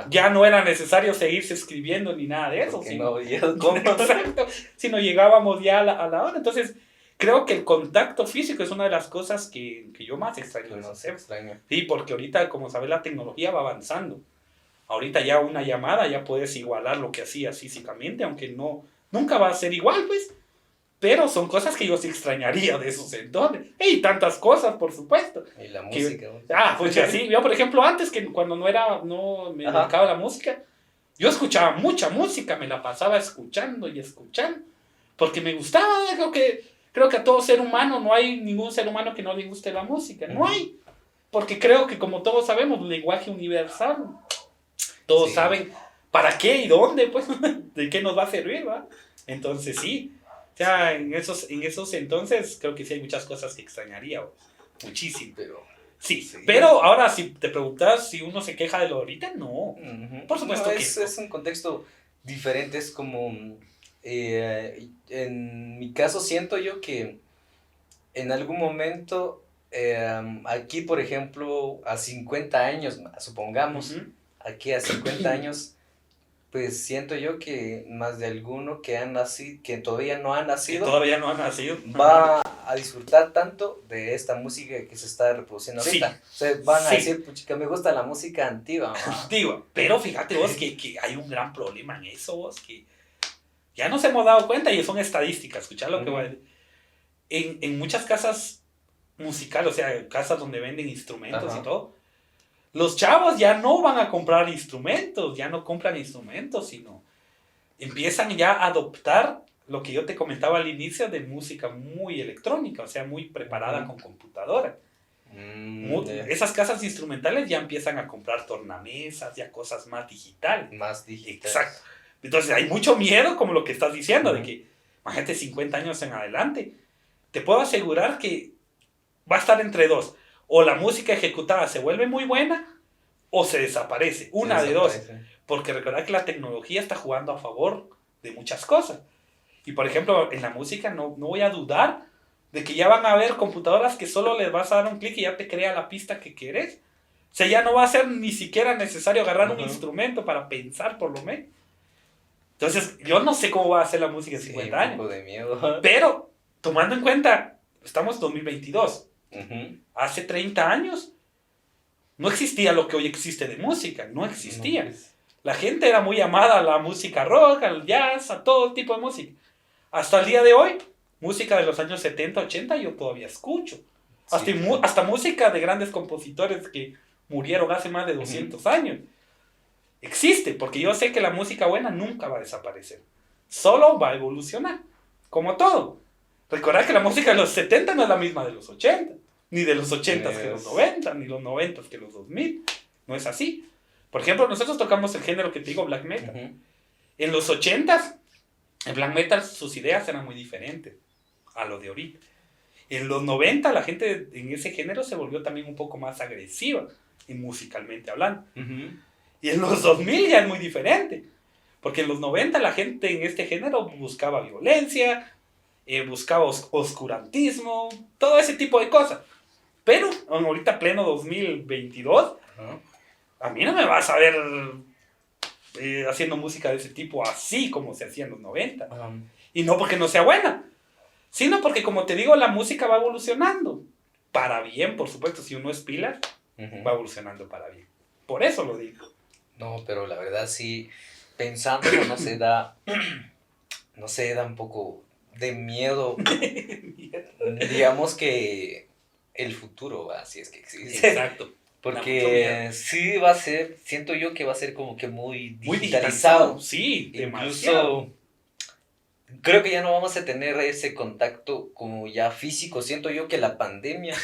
Ya no era necesario seguirse escribiendo ni nada de eso. Sino llegábamos ya a la hora. Entonces creo que el contacto físico es una de las cosas que yo más extraño. Sí, porque ahorita, como sabes, la tecnología va avanzando. Ahorita ya una llamada ya puedes igualar lo que hacías físicamente, aunque nunca va a ser igual, pues. Pero son cosas que yo sí extrañaría de esos entonces. Y tantas cosas, por supuesto. Y la música. Pues así. Yo, por ejemplo, antes, que cuando no me dedicaba a la música, yo escuchaba mucha música, me la pasaba escuchando y escuchando. Porque me gustaba, creo que a todo ser humano, no hay ningún ser humano que no le guste la música. No hay. Porque creo que, como todos sabemos, un lenguaje universal. Todos saben para qué y dónde, pues, de qué nos va a servir, ¿va? Entonces, sí. O sea, en esos entonces creo que sí hay muchas cosas que extrañaría, muchísimo. Sí, pero ahora si te preguntas si uno se queja de lo de ahorita, no. Por supuesto que es un contexto diferente, es como... en mi caso siento yo que en algún momento, aquí por ejemplo, a 50 años, supongamos, aquí a 50 años... Pues siento yo que más de alguno que todavía no ha nacido, va a disfrutar tanto de esta música que se está reproduciendo ahorita. O sea, van a decir, puchica, me gusta la música antigua. Antigua. Pero fíjate vos que hay un gran problema en eso, vos, que ya nos hemos dado cuenta y son estadísticas, escuchar lo que voy a decir. En muchas casas musicales, o sea, casas donde venden instrumentos y todo, los chavos ya no van a comprar instrumentos, ya no compran instrumentos, sino empiezan ya a adoptar lo que yo te comentaba al inicio de música muy electrónica, o sea, muy preparada con computadora. Esas casas instrumentales ya empiezan a comprar tornamesas, ya cosas más digitales. Más digitales. Exacto. Entonces hay mucho miedo, como lo que estás diciendo, de que, imagínate, 50 años en adelante. Te puedo asegurar que va a estar entre dos. O la música ejecutada se vuelve muy buena, o se desaparece. Una de dos. Porque recordad que la tecnología está jugando a favor de muchas cosas. Y por ejemplo, en la música no voy a dudar de que ya van a haber computadoras que solo les vas a dar un clic y ya te crea la pista que quieres. O sea, ya no va a ser ni siquiera necesario agarrar un instrumento para pensar, por lo menos. Entonces, yo no sé cómo va a ser la música en 50 años. Un poco de miedo. Pero, tomando en cuenta, estamos en 2022. Hace 30 años no existía lo que hoy existe de música. No existía. La gente era muy amada a la música rock, al jazz, a todo tipo de música. Hasta el día de hoy, música de los años 70, 80 yo todavía escucho. Hasta música de grandes compositores que murieron hace más de 200 años. Existe, porque yo sé que la música buena nunca va a desaparecer. Solo va a evolucionar, como todo. Recordad que la música de los 70 no es la misma de los 80, ni de los 80 que los 90, ni los 90 que los 2000. No es así. Por ejemplo, nosotros tocamos el género que te digo, black metal. En los 80, el black metal, sus ideas eran muy diferentes a lo de ahorita. En los 90, la gente en ese género se volvió también un poco más agresiva, musicalmente hablando. Y en los 2000 ya es muy diferente. Porque en los 90 la gente en este género buscaba violencia, buscaba oscurantismo, todo ese tipo de cosas. Pero ahorita pleno 2022, a mí no me vas a ver haciendo música de ese tipo así como se hacía en los 90. Y no porque no sea buena, sino porque, como te digo, la música va evolucionando. Para bien, por supuesto, si uno es pilas, va evolucionando para bien. Por eso lo digo. No, pero la verdad sí, pensándolo, no se da un poco de miedo. Digamos que el futuro, así es que existe. Exacto. Porque sí va a ser, siento yo que va a ser como que muy digitalizado. Sí, incluso demasiado. creo que ya no vamos a tener ese contacto como ya físico. Siento yo que la pandemia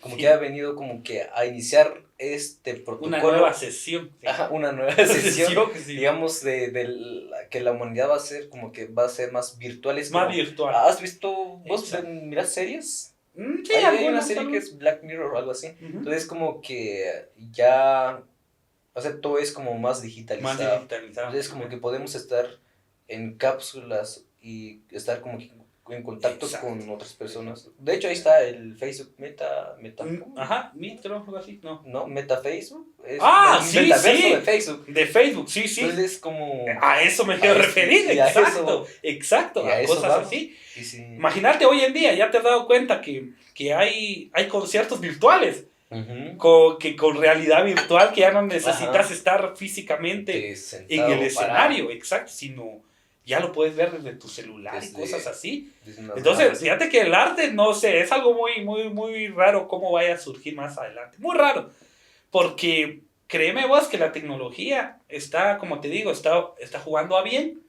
como que ha venido como que a iniciar este protocolo. Una nueva sesión. Sí. Ajá, una nueva sesión. Sí. Digamos, que la humanidad va a ser como que va a ser más virtual. Más virtual. ¿Has visto, vos mirás series? Sí, hay una serie que es Black Mirror o algo así. Entonces como que ya, o sea, todo es como más digitalizado. Entonces como que podemos estar en cápsulas y estar como que en contacto con otras personas. De hecho, ahí está el Facebook Meta. Ajá, Mitro, algo así, no. No, Meta Facebook. Sí, metaverso de Facebook. De Facebook, sí. Entonces es como... A eso me quiero referir, exacto, a cosas vamos. Así. Sí. Imagínate hoy en día, ya te has dado cuenta que hay conciertos virtuales. Que con realidad virtual, que ya no necesitas estar físicamente en el escenario, parado. Exacto, sino ya lo puedes ver desde tu celular y cosas así. Entonces, fíjate que el arte, no sé, es algo muy, muy, muy raro cómo vaya a surgir más adelante. Muy raro, porque créeme vos que la tecnología está, como te digo, está jugando a bien,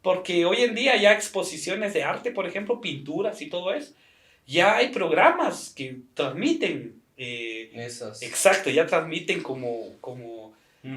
porque hoy en día ya exposiciones de arte, por ejemplo, pinturas y todo eso, ya hay programas que transmiten. Exacto, ya transmiten como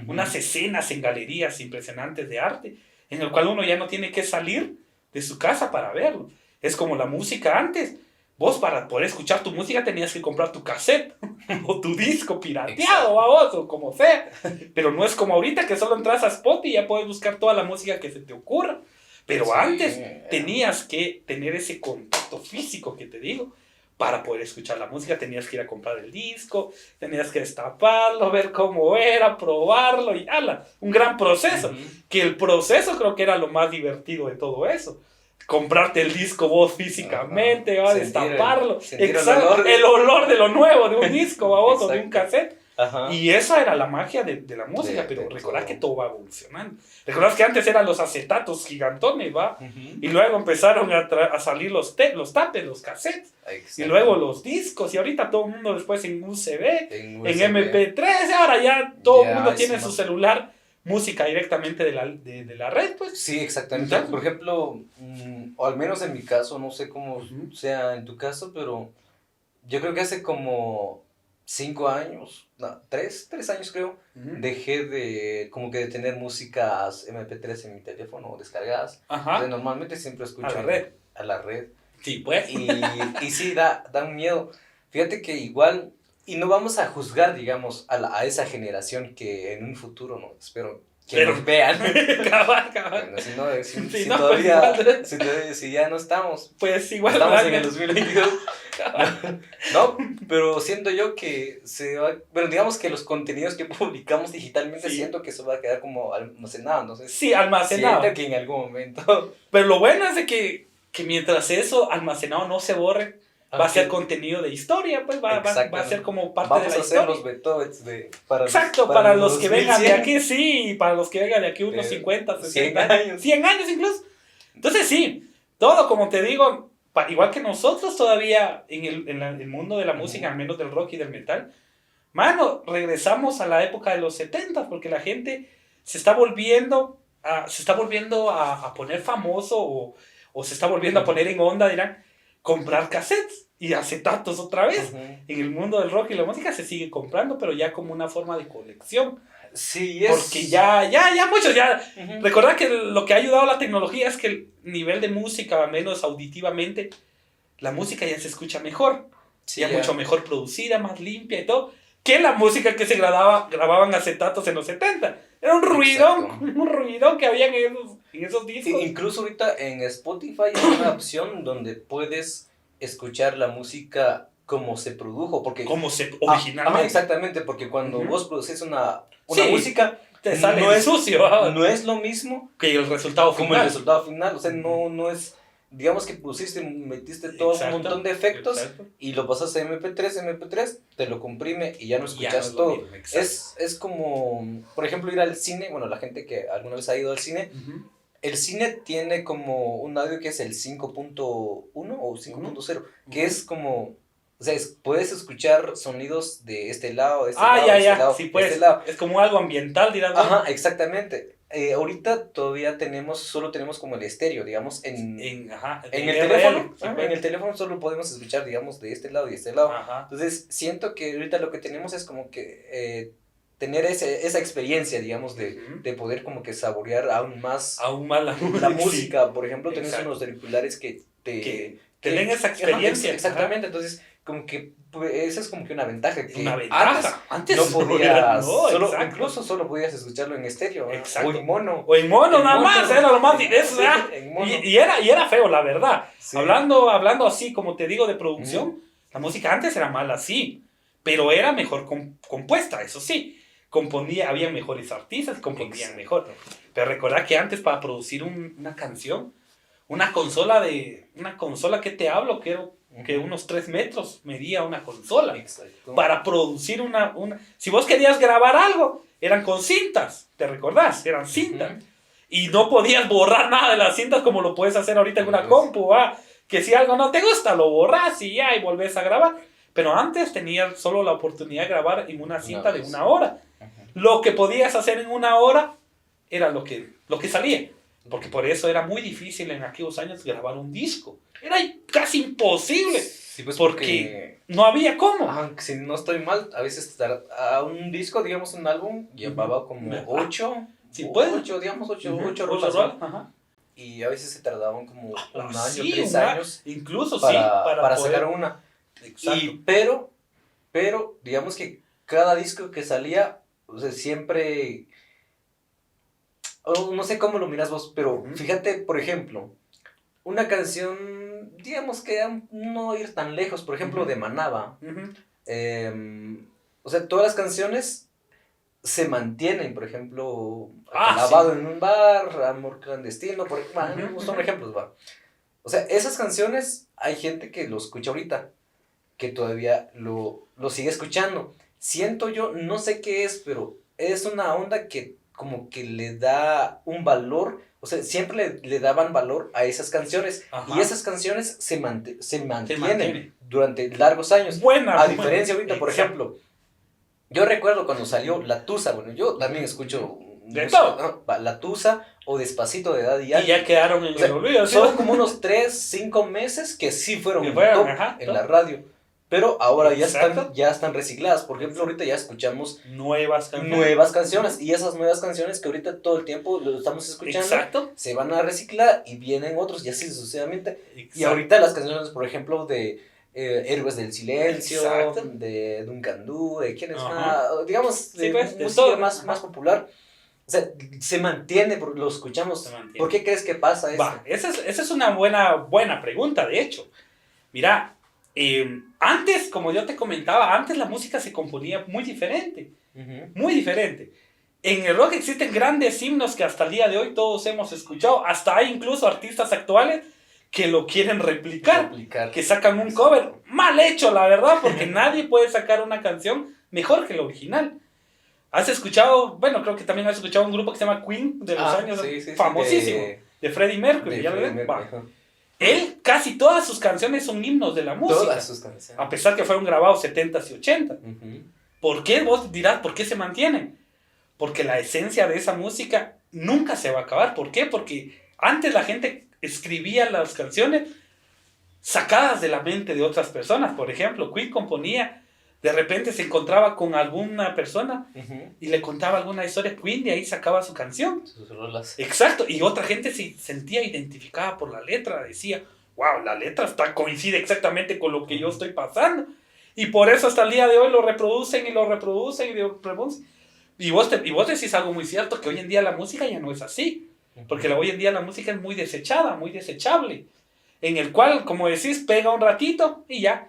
unas escenas en galerías impresionantes de arte, en el cual uno ya no tiene que salir de su casa para verlo. Es como la música antes. Vos para poder escuchar tu música tenías que comprar tu cassette o tu disco pirateado, vos, o como sea. Pero no es como ahorita que solo entras a Spotify y ya puedes buscar toda la música que se te ocurra. Pero antes tenías que tener ese contacto físico que te digo. Para poder escuchar la música tenías que ir a comprar el disco, tenías que destaparlo, ver cómo era, probarlo y ¡ala! Un gran proceso. Que el proceso creo que era lo más divertido de todo eso. Comprarte el disco vos físicamente, destaparlo. Exacto, el olor de lo nuevo, de un disco, vos, o de un cassette. Y esa era la magia de la música, pero recordad que todo va evolucionando. Recordad que antes eran los acetatos gigantones, ¿va? Y luego empezaron a salir los tapes, los cassettes, y luego los discos, y ahorita todo el mundo después en USB, en MP3, ahora ya todo el mundo tiene su celular, música directamente de la red, pues. Sí, exactamente. Entonces, por ejemplo, o al menos en mi caso, no sé cómo sea en tu caso, pero yo creo que hace como 5 años, no, 3 años creo, dejé de tener músicas MP3 en mi teléfono descargadas. Ajá. Entonces, normalmente siempre escucho a la red. Sí, pues. Y sí, da un miedo. Fíjate que igual, y no vamos a juzgar, digamos, a esa generación que en un futuro, no, espero que nos vean. Cabal. Bueno, si no, todavía, pues si ya no estamos. Pues igual. Estamos en el 2022. No, pero siento yo que bueno, digamos que los contenidos que publicamos digitalmente, siento que eso va a quedar como almacenado, no sé. Sí, almacenado. Siento que en algún momento. Pero lo bueno es de que mientras eso almacenado no se borre, va a ser contenido de historia, pues va a ser como parte de la historia. Vamos a hacer los Beethovens para los que vengan de aquí, sí, para los que vengan de aquí unos 50, 60 años. 100 años incluso. Entonces sí, todo como te digo, igual que nosotros todavía en el mundo de la música, al menos del rock y del metal, mano, regresamos a la época de los 70, porque la gente se está volviendo a poner famoso o se está volviendo a poner en onda, dirán, comprar cassettes y acetatos otra vez. En el mundo del rock y la música se sigue comprando, pero ya como una forma de colección. Sí, es... Porque ya muchos, recordad que lo que ha ayudado a la tecnología es que el nivel de música, al menos auditivamente, la música ya se escucha mejor. Sí, ya mucho mejor producida, más limpia y todo, que la música que se grababan acetatos en los 70. Era un ruidón que había en esos discos. Incluso ahorita en Spotify hay una opción donde puedes escuchar la música como se produjo, porque originalmente. Exactamente, porque cuando vos produces una música, te sale sucio. No es lo mismo que el resultado final. Como el resultado final, o sea, no es, digamos que metiste todo un montón de efectos y lo pasas a MP3, te lo comprime y ya no escuchas todo. Es como, por ejemplo, ir al cine, bueno, la gente que alguna vez ha ido al cine, el cine tiene como un audio que es el 5.1 o 5.0, que es como, o sea, puedes escuchar sonidos de este lado, de este lado, de este lado, sí, pues, de este lado. Es como algo ambiental, dirás. Ajá, exactamente. Ahorita todavía solo tenemos como el estéreo, digamos, en el teléfono. En el teléfono solo podemos escuchar, digamos, de este lado y de este lado. Ajá. Entonces, siento que ahorita lo que tenemos es como que tener esa experiencia, digamos, de poder como que saborear aún más la música. Por ejemplo, tenés unos auriculares que te den esa experiencia. Exactamente, entonces como que esa es como que una ventaja. Que antes no podías, incluso solo podías escucharlo en estéreo. O en mono. Nada más, era lo más eso, y era feo, la verdad. Sí. Hablando así, como te digo, de producción, la música antes era mala, sí, pero era mejor compuesta, eso sí. Había mejores artistas y componían mejor. Pero recordad que antes para producir una canción, una consola que te hablo, que unos 3 metros medía una consola. Exacto. Para producir si vos querías grabar algo, eran con cintas, ¿te recordás? Eran cintas. Y no podías borrar nada de las cintas como lo puedes hacer ahorita en una compu, que si algo no te gusta, lo borras y volvés a grabar. Pero antes tenías solo la oportunidad de grabar en una cinta de 1 hora. Lo que podías hacer en 1 hora era lo que salía. Porque por eso era muy difícil en aquellos años grabar un disco. Era casi imposible. Sí, pues porque no había cómo. Si no estoy mal, a veces a un disco, digamos un álbum, llevaba como 8. Sí, pues. 8 rolas. Y a veces se tardaban como un año, 3 años. Incluso para sacar una. Exacto. Pero, digamos que cada disco que salía, o sea, siempre... no sé cómo lo miras vos, pero fíjate, por ejemplo, una canción, digamos que no ir tan lejos, por ejemplo, de Manaba. O sea, todas las canciones se mantienen, por ejemplo, Lavado en un bar, Amor clandestino, son ejemplos, va. O sea, esas canciones, hay gente que lo escucha ahorita, que todavía lo sigue escuchando. Siento yo, no sé qué es, pero es una onda que como que le da un valor, o sea, siempre le daban valor a esas canciones. Ajá. Y esas canciones se mantienen durante largos años. A diferencia ahorita, por ejemplo, yo recuerdo cuando salió La Tusa, bueno, yo también escucho de todo. La Tusa o Despacito de Daddy Yankee. Y ya quedaron en el olvido. Son como unos 3-5 meses que sí fueron top en la radio. pero ahora ya están recicladas. Por ejemplo, ahorita ya escuchamos nuevas canciones, y esas nuevas canciones que ahorita todo el tiempo lo estamos escuchando, exacto, se van a reciclar y vienen otros y así sucesivamente. Exacto. Y ahorita las canciones, por ejemplo, de Héroes del Silencio, Exacto. de Duncan Du, de quién es digamos, de pues, de música todo. más popular. O sea, se mantiene, lo escuchamos. ¿Por qué crees que pasa eso? Esa es una buena pregunta, de hecho. Mira, antes, como yo te comentaba, antes la música se componía muy diferente. Muy diferente. En el rock existen grandes himnos que hasta el día de hoy todos hemos escuchado. Hasta hay incluso artistas actuales que lo quieren replicar. Que sacan un cover mal hecho, la verdad, porque nadie puede sacar una canción mejor que la original. ¿Has escuchado? Bueno, creo que también has escuchado un grupo que se llama Queen de los años, famosísimo, de Freddie Mercury. Él, casi todas sus canciones son himnos de la música. Todas sus canciones. A pesar que fueron grabados 70s y 80s. ¿Por qué? Vos dirás, ¿por qué se mantienen? Porque la esencia de esa música nunca se va a acabar. ¿Por qué? Porque antes la gente escribía las canciones sacadas de la mente de otras personas. Por ejemplo, Queen componía, de repente se encontraba con alguna persona y le contaba alguna historia. Queen de ahí sacaba su canción. Sus rolas. Exacto. Y otra gente se sentía identificada por la letra. Decía, wow, la letra coincide exactamente con lo que yo estoy pasando. Y por eso hasta el día de hoy lo reproducen y lo reproducen y lo reproducen. Y vos decís algo muy cierto, que hoy en día la música ya no es así. Porque hoy en día la música es muy desechada, muy desechable. En el cual, como decís, pega un ratito y ya.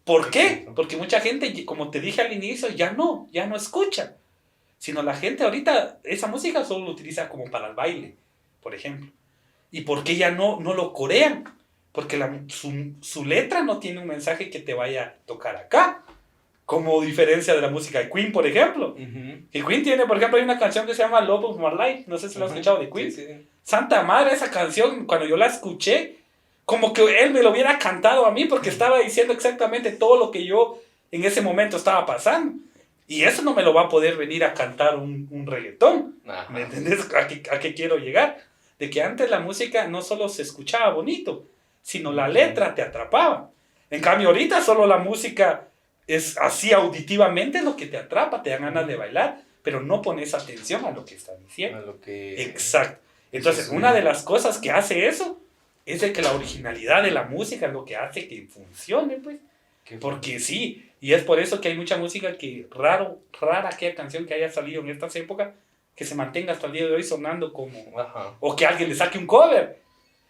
¿Por qué? Porque mucha gente, como te dije al inicio, ya no escucha. Sino la gente ahorita, esa música solo lo utiliza como para el baile, por ejemplo. ¿Y por qué ya no lo corean? Porque su letra no tiene un mensaje que te vaya a tocar acá. Como diferencia de la música de Queen, por ejemplo. Que Queen tiene, por ejemplo, hay una canción que se llama Love of My Life. No sé si lo has escuchado de Queen. Sí. Santa madre, esa canción, cuando yo la escuché, como que él me lo hubiera cantado a mí, porque estaba diciendo exactamente todo lo que yo en ese momento estaba pasando. Y eso no me lo va a poder venir a cantar un reggaetón. ¿Me entendés a qué quiero llegar? De que antes la música no solo se escuchaba bonito, sino la letra te atrapaba. En cambio, ahorita solo la música es así auditivamente lo que te atrapa, te dan ganas de bailar, pero no pones atención a lo que está diciendo. Exacto. Entonces, una de las cosas que hace eso es de que la originalidad de la música es lo que hace que funcione, pues. Porque sí, y es por eso que hay mucha música que rara aquella canción que haya salido en estas épocas que se mantenga hasta el día de hoy sonando como... O que alguien le saque un cover.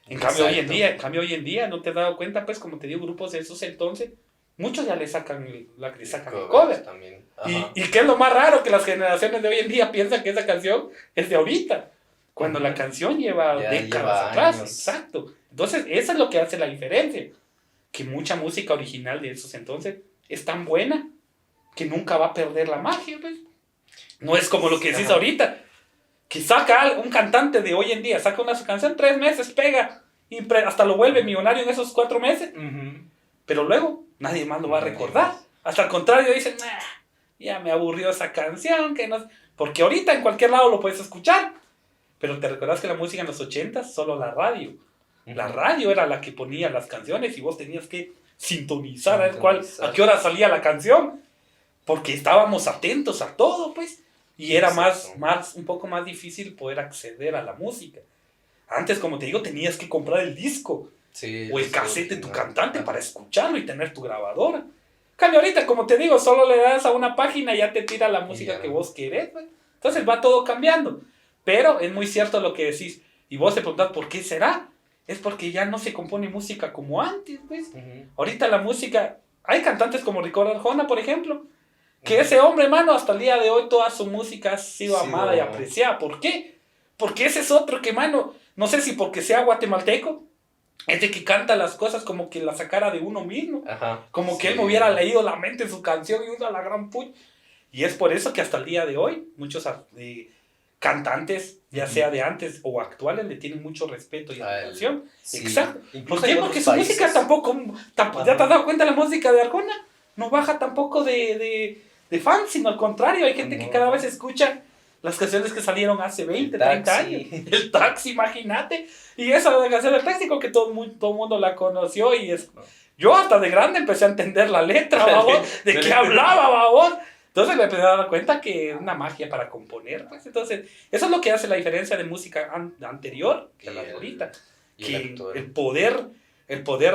En cambio, hoy en día, ¿no te has dado cuenta? Pues, como te digo, grupos de esos entonces, muchos ya le sacan el cover. También. Y qué es lo más raro, que las generaciones de hoy en día piensan que esa canción es de ahorita. Cuando la canción lleva décadas atrás. Exacto. Entonces, eso es lo que hace la diferencia. Que mucha música original de esos entonces es tan buena que nunca va a perder la magia, pues. No es como lo que decís ahorita. Que saca un cantante de hoy en día, saca una canción 3 meses, pega, y hasta lo vuelve millonario en esos 4 meses. Pero luego, nadie más lo va a recordar. Hasta al contrario, dicen, ya me aburrió esa canción, que no... Porque ahorita en cualquier lado lo puedes escuchar. Pero te recordás que la música en los 80s, solo la radio. La radio era la que ponía las canciones y vos tenías que sintonizar a ver a qué hora salía la canción. Porque estábamos atentos a todo, pues. Y era un poco más difícil poder acceder a la música. Antes, como te digo, tenías que comprar el disco o el cassette de tu cantante para escucharlo y tener tu grabadora. Cambio ahorita, como te digo, solo le das a una página y ya te tira la música que vos querés, pues. Entonces va todo cambiando. Pero es muy cierto lo que decís. Y vos te preguntás, ¿por qué será? Es porque ya no se compone música como antes, pues. Ahorita la música... Hay cantantes como Ricardo Arjona, por ejemplo, que ese hombre, mano, hasta el día de hoy toda su música ha sido amada y apreciada. ¿Por qué? Porque ese es otro que, mano, no sé si porque sea guatemalteco, es de que canta las cosas como que la sacara de uno mismo. Como que él no hubiera leído la mente en su canción y usa la gran puya. Y es por eso que hasta el día de hoy muchos... cantantes, ya sea de antes o actuales, le tienen mucho respeto y admiración. Exacto. ¿Por qué? Porque su música tampoco ¿ya te has dado cuenta? La música de Arjona no baja tampoco de fans, sino al contrario, hay gente que cada vez escucha las canciones que salieron hace 20, 30 años. El Taxi, imagínate. Y esa la canción del Taxi, que todo el mundo la conoció y es... Yo hasta de grande empecé a entender la letra, babón, de qué hablaba, babón. Entonces me empecé a dar cuenta que es una magia para componer, pues. Entonces, eso es lo que hace la diferencia de música anterior que la de ahorita. Que el poder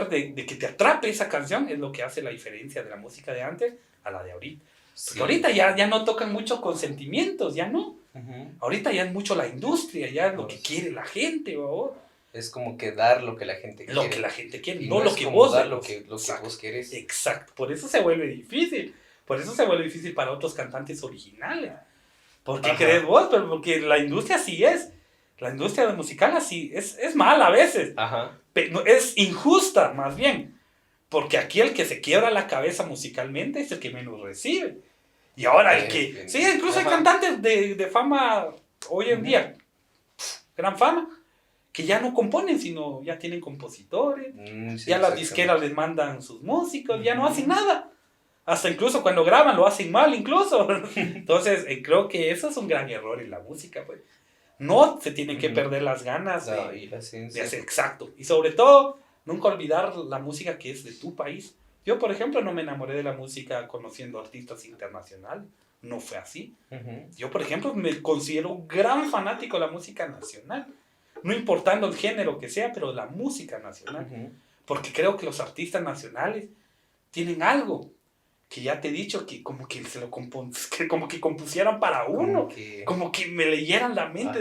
de que te atrape esa canción es lo que hace la diferencia de la música de antes a la de ahorita. Sí. Ahorita ya no tocan mucho con sentimientos, ya no. Ahorita ya es mucho la industria, ya es lo que quiere la gente, babón. Es como que dar lo que la gente quiere. Lo que la gente quiere, no lo que vos dar lo que vos querés. Exacto, por eso se vuelve difícil. Por eso se vuelve difícil para otros cantantes originales. ¿Por qué crees vos? Pero porque la industria así es. La industria musical así es mala a veces. Pero es injusta, más bien. Porque aquí el que se quiebra la cabeza musicalmente es el que menos recibe. Y ahora el que... Sí, incluso hay cantantes de fama hoy en día. Gran fama. Que ya no componen, sino ya tienen compositores. Sí, ya las disqueras les mandan sus músicos. Ya no hacen nada. Hasta incluso cuando graban lo hacen mal, incluso. Entonces, creo que eso es un gran error en la música, pues. No se tienen que perder las ganas de hacer exacto. Y sobre todo, nunca olvidar la música que es de tu país. Yo, por ejemplo, no me enamoré de la música conociendo artistas internacionales. No fue así. Yo, por ejemplo, me considero un gran fanático de la música nacional. No importando el género que sea, pero la música nacional. Porque creo que los artistas nacionales tienen algo que ya te he dicho, que como que como que compusieran para uno, como que me leyeran la mente.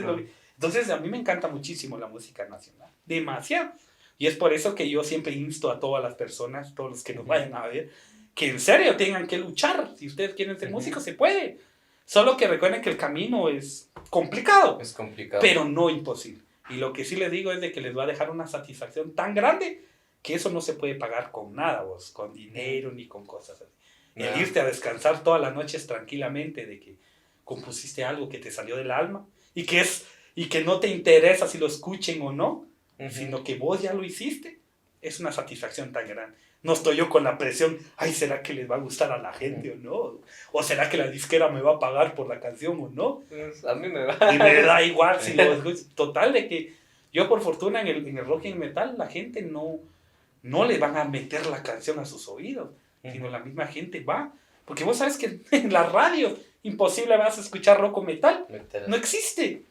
Entonces a mí me encanta muchísimo la música nacional, demasiado. Y es por eso que yo siempre insto a todas las personas, todos los que nos vayan a ver, que en serio tengan que luchar. Si ustedes quieren ser músicos, se puede. Solo que recuerden que el camino es complicado. Es complicado. Pero no imposible. Y lo que sí les digo es de que les va a dejar una satisfacción tan grande que eso no se puede pagar con nada, vos, con dinero ni con cosas así. El irte a descansar todas las noches tranquilamente de que compusiste algo que te salió del alma y que no te interesa si lo escuchen o no, sino que vos ya lo hiciste, es una satisfacción tan grande. No estoy yo con la presión, ay, ¿será que les va a gustar a la gente o no? ¿O será que la disquera me va a pagar por la canción o no? Pues a mí me va. Y me da igual si lo escucho. Total, de que yo por fortuna en el rock y en el metal, la gente no le van a meter la canción a sus oídos, sino la misma gente va. Porque vos sabes que en la radio imposible vas a escuchar rock o metal. No existe.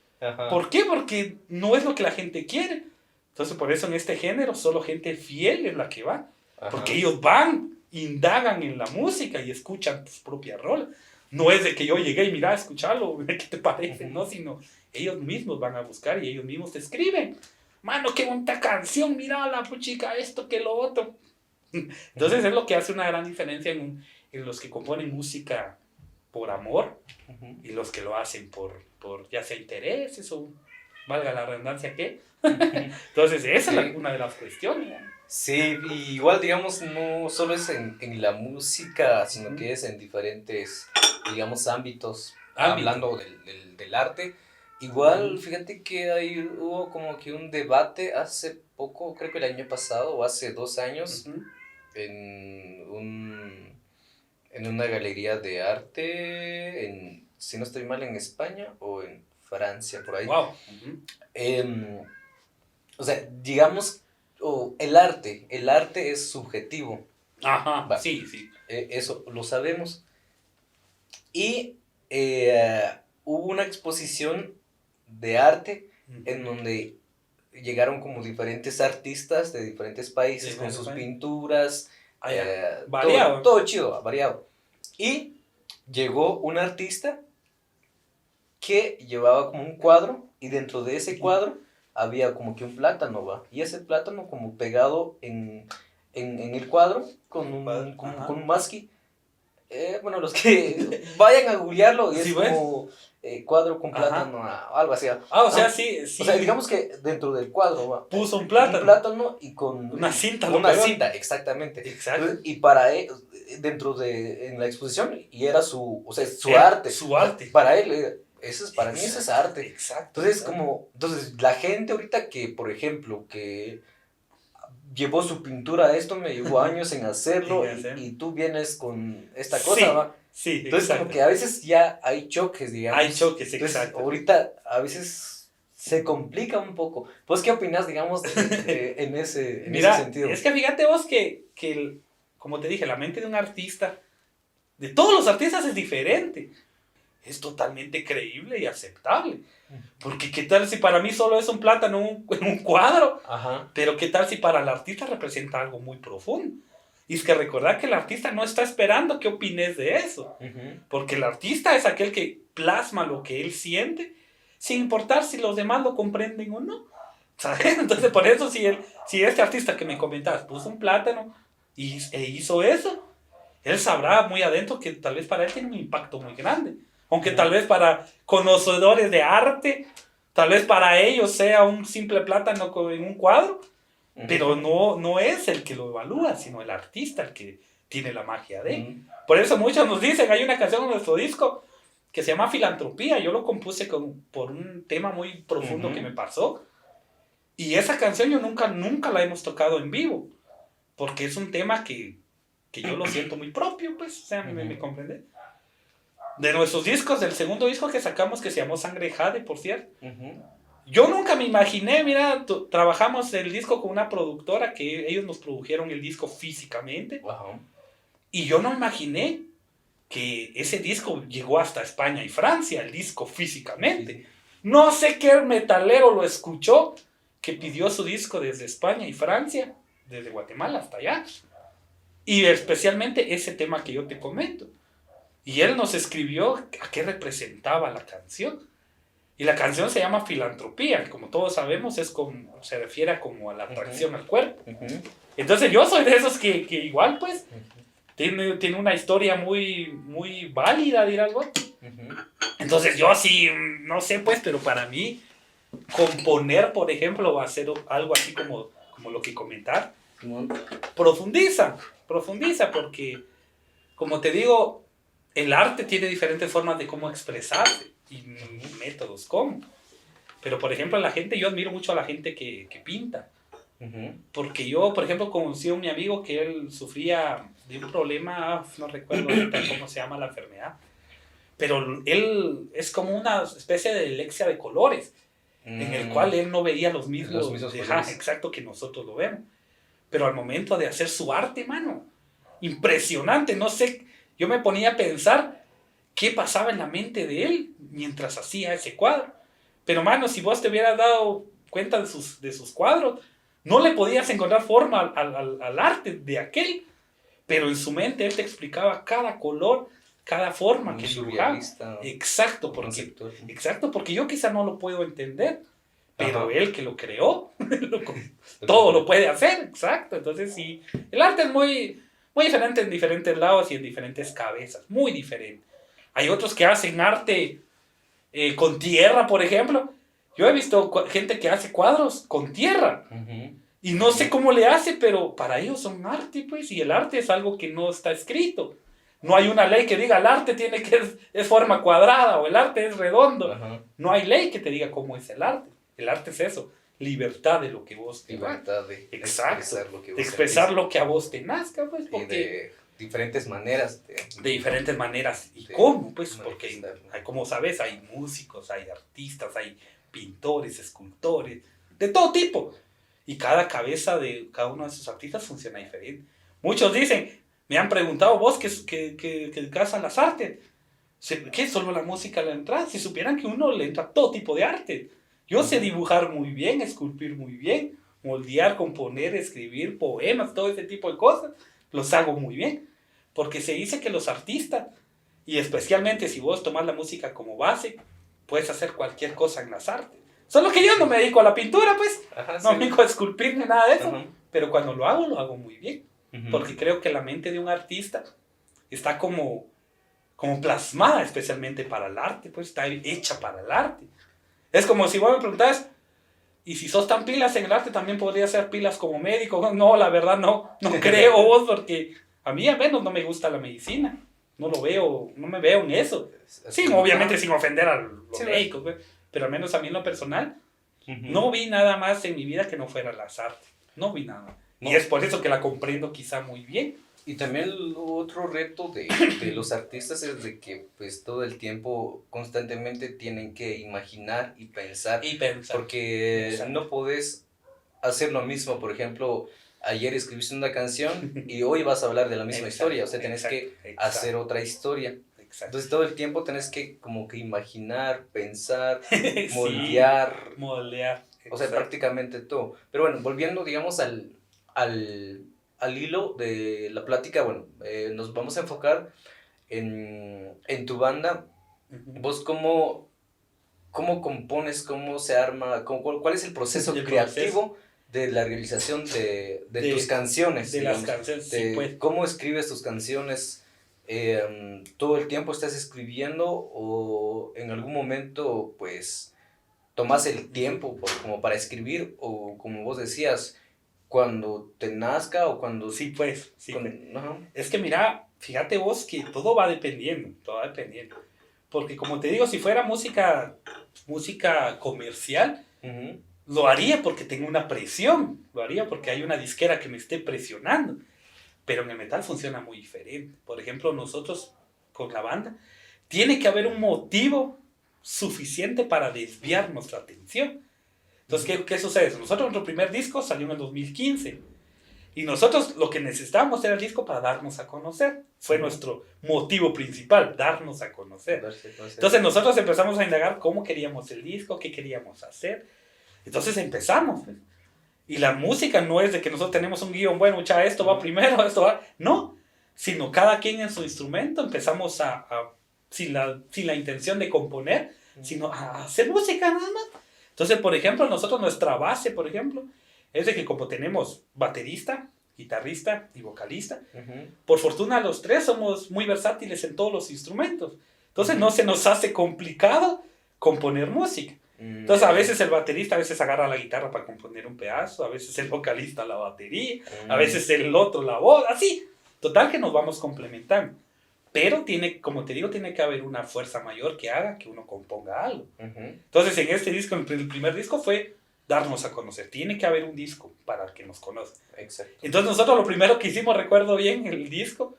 ¿Por qué? Porque no es lo que la gente quiere. Entonces por eso en este género solo gente fiel es la que va. Porque ellos van, indagan en la música y escuchan tus propias rolas. No es de que yo llegué y mira, escuchalo, ¿qué te parece? No, sino ellos mismos van a buscar y ellos mismos te escriben. Mano, qué bonita canción, mira la puchica, esto, que lo otro. Entonces es lo que hace una gran diferencia en los que componen música por amor y los que lo hacen por ya sea intereses o valga la redundancia que. Entonces esa es una de las cuestiones. Sí, y igual digamos no solo es en la música, sino que es en diferentes, digamos, ámbitos. Hablando del arte. Igual, fíjate que hubo como que un debate hace poco, creo que el año pasado o hace 2 años, en una galería de arte, si no estoy mal, en España o en Francia, por ahí. Wow. O sea, digamos, el arte es subjetivo. Ajá, Va, sí. Eso lo sabemos. Y hubo una exposición de arte en donde llegaron como diferentes artistas de diferentes países con sus pinturas, variado. Todo chido, variado. Y llegó un artista que llevaba como un cuadro y dentro de ese cuadro había como que un plátano, ¿va? Y ese plátano como pegado en el cuadro con un masking. Bueno, los que vayan a googlearlo, es como cuadro con plátano, algo así. O sea, sí. O sea, digamos que dentro del cuadro ¿va? Puso un plátano. Un plátano y con una cinta. Una cinta, exactamente. Exacto. Y para él, en la exposición, y era su arte. Su arte. Para él, para mí eso es arte. Exacto. Entonces, la gente ahorita que, por ejemplo, que llevó su pintura a esto, me llevó años en hacerlo, y tú vienes con esta cosa, ¿va? Sí, Entonces, exacto. como que a veces ya hay choques, digamos. Hay choques, Entonces, exacto. ahorita a veces se complica un poco. ¿Vos qué opinas, digamos, en ese Mira, sentido? es que fíjate vos como te dije, la mente de un artista, de todos los artistas es diferente. Es totalmente creíble y aceptable. Porque qué tal si para mí solo es un plátano en un cuadro, Ajá. pero qué tal si para el artista representa algo muy profundo. Y es que recordar que el artista no está esperando que opines de eso. Porque el artista es aquel que plasma lo que él siente, sin importar si los demás lo comprenden o no. ¿Sabes? Entonces, por eso, si este artista que me comentabas puso un plátano e hizo eso, él sabrá muy adentro que tal vez para él tiene un impacto muy grande. Aunque tal vez para conocedores de arte, tal vez para ellos sea un simple plátano en un cuadro, pero no es el que lo evalúa, sino el artista el que tiene la magia de. Por eso muchos nos dicen, hay una canción en nuestro disco que se llama Filantropía. Yo lo compuse por un tema muy profundo que me pasó. Y esa canción yo nunca la hemos tocado en vivo, porque es un tema que yo lo siento muy propio, pues, o sea, me comprende. De nuestros discos, del segundo disco que sacamos, que se llamó Sangre Jade, por cierto, yo nunca me imaginé, mira, trabajamos el disco con una productora que ellos nos produjeron el disco físicamente, y yo no imaginé que ese disco llegó hasta España y Francia, el disco físicamente. No sé qué metalero lo escuchó, que pidió su disco desde España y Francia, desde Guatemala hasta allá. Y especialmente ese tema que yo te comento. Y él nos escribió a qué representaba la canción. Y la canción se llama Filantropía. Como todos sabemos, se refiere como a la atracción al cuerpo. Entonces yo soy de esos que igual, pues, tiene una historia muy, muy válida, dirá algo. Entonces yo sí, no sé, pues, pero para mí, componer, por ejemplo, va a ser algo así como lo que comentar. Profundiza, porque, como te digo, el arte tiene diferentes formas de cómo expresarse y métodos cómo. Pero, por ejemplo, yo admiro mucho a la gente que pinta. Porque yo, por ejemplo, conocí a mi amigo que él sufría de un problema, no recuerdo ahorita cómo se llama la enfermedad, pero él es como una especie de dilexia de colores, en el cual él no veía los mismos colores. Exacto, que nosotros lo vemos. Pero al momento de hacer su arte, mano, impresionante, no sé, yo me ponía a pensar qué pasaba en la mente de él mientras hacía ese cuadro. Pero, mano, si vos te hubieras dado cuenta de sus cuadros, no le podías encontrar forma al arte de aquel, pero en su mente él te explicaba cada color, cada forma que dibujaba. Exacto, porque yo quizá no lo puedo entender, pero él que lo creó, todo lo puede hacer, exacto. Entonces sí, el arte es muy, muy diferente en diferentes lados y en diferentes cabezas, muy diferente. Hay otros que hacen arte con tierra, por ejemplo. Yo he visto gente que hace cuadros con tierra. Y no sé cómo le hace, pero para ellos son arte, pues. Y el arte es algo que no está escrito. No hay una ley que diga el arte tiene que es forma cuadrada o el arte es redondo. No hay ley que te diga cómo es el arte. El arte es eso. Libertad de lo que vos te Libertad de expresar lo que vos expresar lo que a vos te nazca, pues. Porque de diferentes maneras. De diferentes maneras. ¿Y cómo? Pues porque, como sabes, hay músicos, hay artistas, hay pintores, escultores, de todo tipo. Y cada cabeza de cada uno de esos artistas funciona diferente. Muchos dicen, me han preguntado, vos que dedicas a las artes, ¿qué? ¿Solo la música le entra? Si supieran que uno le entra todo tipo de arte. Yo sé dibujar muy bien, esculpir muy bien, moldear, componer, escribir poemas, todo ese tipo de cosas, los hago muy bien. Porque se dice que los artistas, y especialmente si vos tomás la música como base, puedes hacer cualquier cosa en las artes. Solo que yo no me dedico a la pintura, pues. No me dedico a esculpir ni nada de eso. Pero cuando lo hago muy bien. Porque creo que la mente de un artista está como plasmada especialmente para el arte, pues está hecha para el arte. Es como si vos me preguntás, y si sos tan pilas en el arte, también podría ser pilas como médico. No, la verdad no creo vos, porque a mí al menos no me gusta la medicina. No me veo en eso. Sí, obviamente sin ofender a los médicos, pues. Pero al menos a mí en lo personal, no vi nada más en mi vida que no fuera las artes. No vi nada. Y es por eso que la comprendo quizá muy bien. Y también el otro reto de los artistas es de que pues todo el tiempo constantemente tienen que imaginar y pensar. Porque Exacto. no podés hacer lo mismo. Por ejemplo, ayer escribiste una canción y hoy vas a hablar de la misma historia. O sea, tenés que hacer otra historia. Exacto. Entonces todo el tiempo tenés que como que imaginar, pensar, Sí, moldear. moldear. O sea, prácticamente todo. Pero bueno, volviendo, digamos, al hilo de la plática, bueno, nos vamos a enfocar en tu banda. Uh-huh. ¿Vos cómo compones, cómo se arma, cuál es el proceso creativo de la realización de tus canciones? De digamos, las canciones, sí, pues. ¿Cómo escribes tus canciones? ¿Todo el tiempo estás escribiendo o en algún momento, pues, tomas el tiempo como para escribir o como vos decías, cuando te nazca o cuando... Sí, pues. Sí, pues. Uh-huh. Es que mira, fíjate vos que todo va dependiendo. Porque como te digo, si fuera música comercial, uh-huh, lo haría porque tengo una presión, lo haría porque hay una disquera que me esté presionando. Pero en el metal funciona muy diferente. Por ejemplo, nosotros con la banda, tiene que haber un motivo suficiente para desviar nuestra atención. Entonces, ¿qué sucede? Nosotros, nuestro primer disco salió en el 2015. Y nosotros lo que necesitábamos era el disco para darnos a conocer. Fue nuestro motivo principal, darnos a conocer. Entonces nosotros empezamos a indagar cómo queríamos el disco, qué queríamos hacer. Entonces empezamos. Y la música no es de que nosotros tenemos un guión, bueno, ya esto va primero, esto va... No, sino cada quien en su instrumento empezamos sin la intención de componer, sino a hacer música nada más. Entonces, por ejemplo, nosotros nuestra base, por ejemplo, es de que como tenemos baterista, guitarrista y vocalista, uh-huh, por fortuna los tres somos muy versátiles en todos los instrumentos. Entonces uh-huh, no se nos hace complicado componer música. Entonces a veces el baterista agarra la guitarra para componer un pedazo, a veces el vocalista la batería, a veces el otro la voz, así. Total que nos vamos complementando. Pero como te digo, tiene que haber una fuerza mayor que haga que uno componga algo. Uh-huh. Entonces en este disco, el primer disco fue darnos a conocer. Tiene que haber un disco para que nos conozca. Exacto. Entonces nosotros lo primero que hicimos, recuerdo bien, el disco,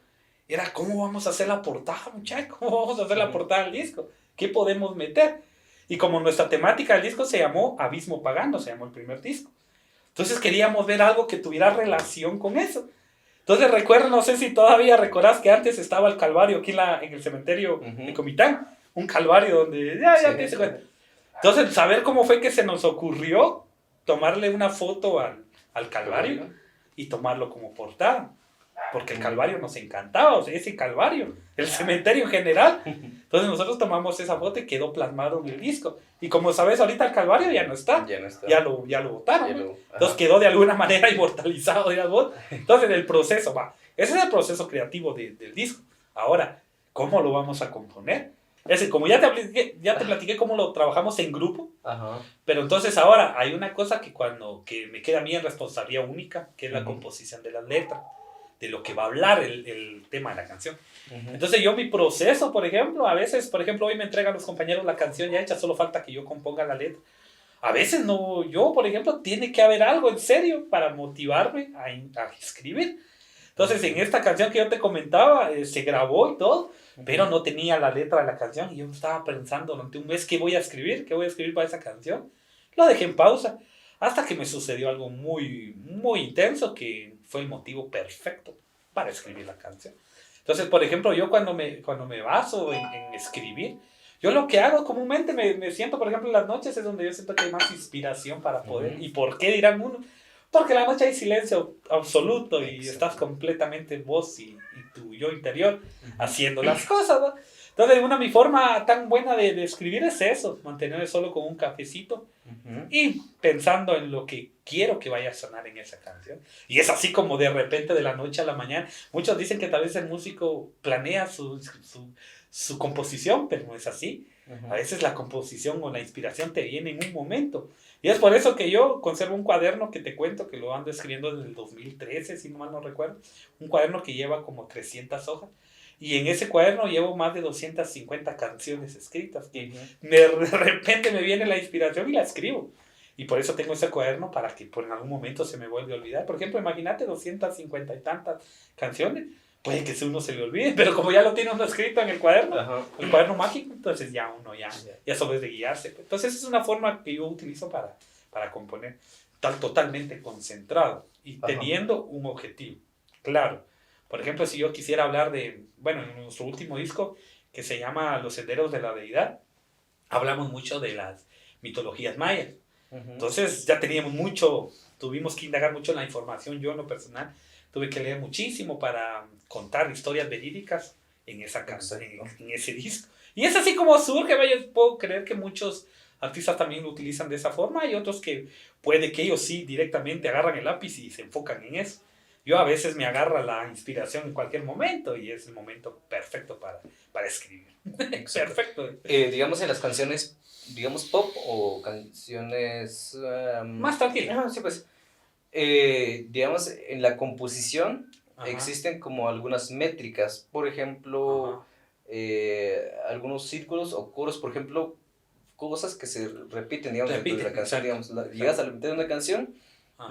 era cómo vamos a hacer la portada, muchachos. ¿Cómo vamos a hacer la portada del disco? ¿Qué podemos meter? Y como nuestra temática del disco se llamó Abismo Pagano, se llamó el primer disco. Entonces queríamos ver algo que tuviera relación con eso. Entonces recuerdo, no sé si todavía recordás que antes estaba el Calvario aquí en el cementerio uh-huh, de Comitán. Un Calvario donde ya te hice cuenta. Entonces, saber cómo fue que se nos ocurrió tomarle una foto al Calvario y tomarlo como portada. Porque el Calvario nos encantaba, o sea, ese Calvario, el cementerio en general. Entonces nosotros tomamos esa foto y quedó plasmado en el disco. Y como sabes, ahorita el Calvario ya no está. Ya lo botaron. Entonces quedó de alguna manera inmortalizado, digamos vos. Entonces el proceso, ese es el proceso creativo del disco. Ahora, ¿cómo lo vamos a componer? Es decir, como ya te platiqué cómo lo trabajamos en grupo, uh-huh, pero entonces ahora hay una cosa que me queda a mí en responsabilidad única, que es la uh-huh, composición de las letras, de lo que va a hablar el tema de la canción. Uh-huh. Entonces mi proceso, por ejemplo, a veces, hoy me entregan los compañeros la canción ya hecha, solo falta que yo componga la letra. A veces no, yo, por ejemplo, tiene que haber algo en serio para motivarme a escribir. Entonces, en esta canción que yo te comentaba, se grabó y todo, pero no tenía la letra de la canción y yo estaba pensando durante un mes qué voy a escribir para esa canción. Lo dejé en pausa hasta que me sucedió algo muy, muy intenso que fue el motivo perfecto para escribir la canción. Entonces, por ejemplo, yo cuando me baso en escribir, yo lo que hago comúnmente me siento, por ejemplo, en las noches es donde yo siento que hay más inspiración para poder. Uh-huh. ¿Y por qué dirán uno? Porque en la noche hay silencio absoluto y estás completamente vos y tu yo interior uh-huh, haciendo las cosas, ¿no? Entonces, mi forma tan buena de escribir es eso, mantenerme solo con un cafecito uh-huh, y pensando en lo que quiero que vaya a sonar en esa canción. Y es así como de repente, de la noche a la mañana. Muchos dicen que tal vez el músico planea su composición, pero no es así. Uh-huh. A veces la composición o la inspiración te viene en un momento. Y es por eso que yo conservo un cuaderno que te cuento, que lo ando escribiendo desde el 2013, si no mal no recuerdo. Un cuaderno que lleva como 300 hojas. Y en ese cuaderno llevo más de 250 canciones escritas. Que de repente me viene la inspiración y la escribo. Y por eso tengo ese cuaderno para que por en algún momento se me vuelva a olvidar. Por ejemplo, imagínate 250 y tantas canciones. Puede que uno se le olvide, pero como ya lo tiene uno escrito en el cuaderno mágico, entonces ya uno ya sabe de guiarse. Entonces es una forma que yo utilizo para componer, totalmente concentrado y teniendo un objetivo claro. Por ejemplo, si yo quisiera hablar de, bueno, en nuestro último disco, que se llama Los Senderos de la Deidad, hablamos mucho de las mitologías mayas. Entonces ya tuvimos que indagar mucho en la información. Yo en lo personal tuve que leer muchísimo para contar historias verídicas en ese disco. Y es así como surge, yo puedo creer que muchos artistas también lo utilizan de esa forma, y otros que puede que ellos sí directamente agarran el lápiz y se enfocan en eso. Yo a veces me agarra la inspiración en cualquier momento y es el momento perfecto para escribir. Perfecto. Digamos en las canciones, digamos pop o canciones... más tranquilas. Sí, pues. Digamos, en la composición existen como algunas métricas. Por ejemplo, algunos círculos o coros, por ejemplo, cosas que se repiten, digamos, dentro de la canción. Digamos, llegas a la mitad de una canción,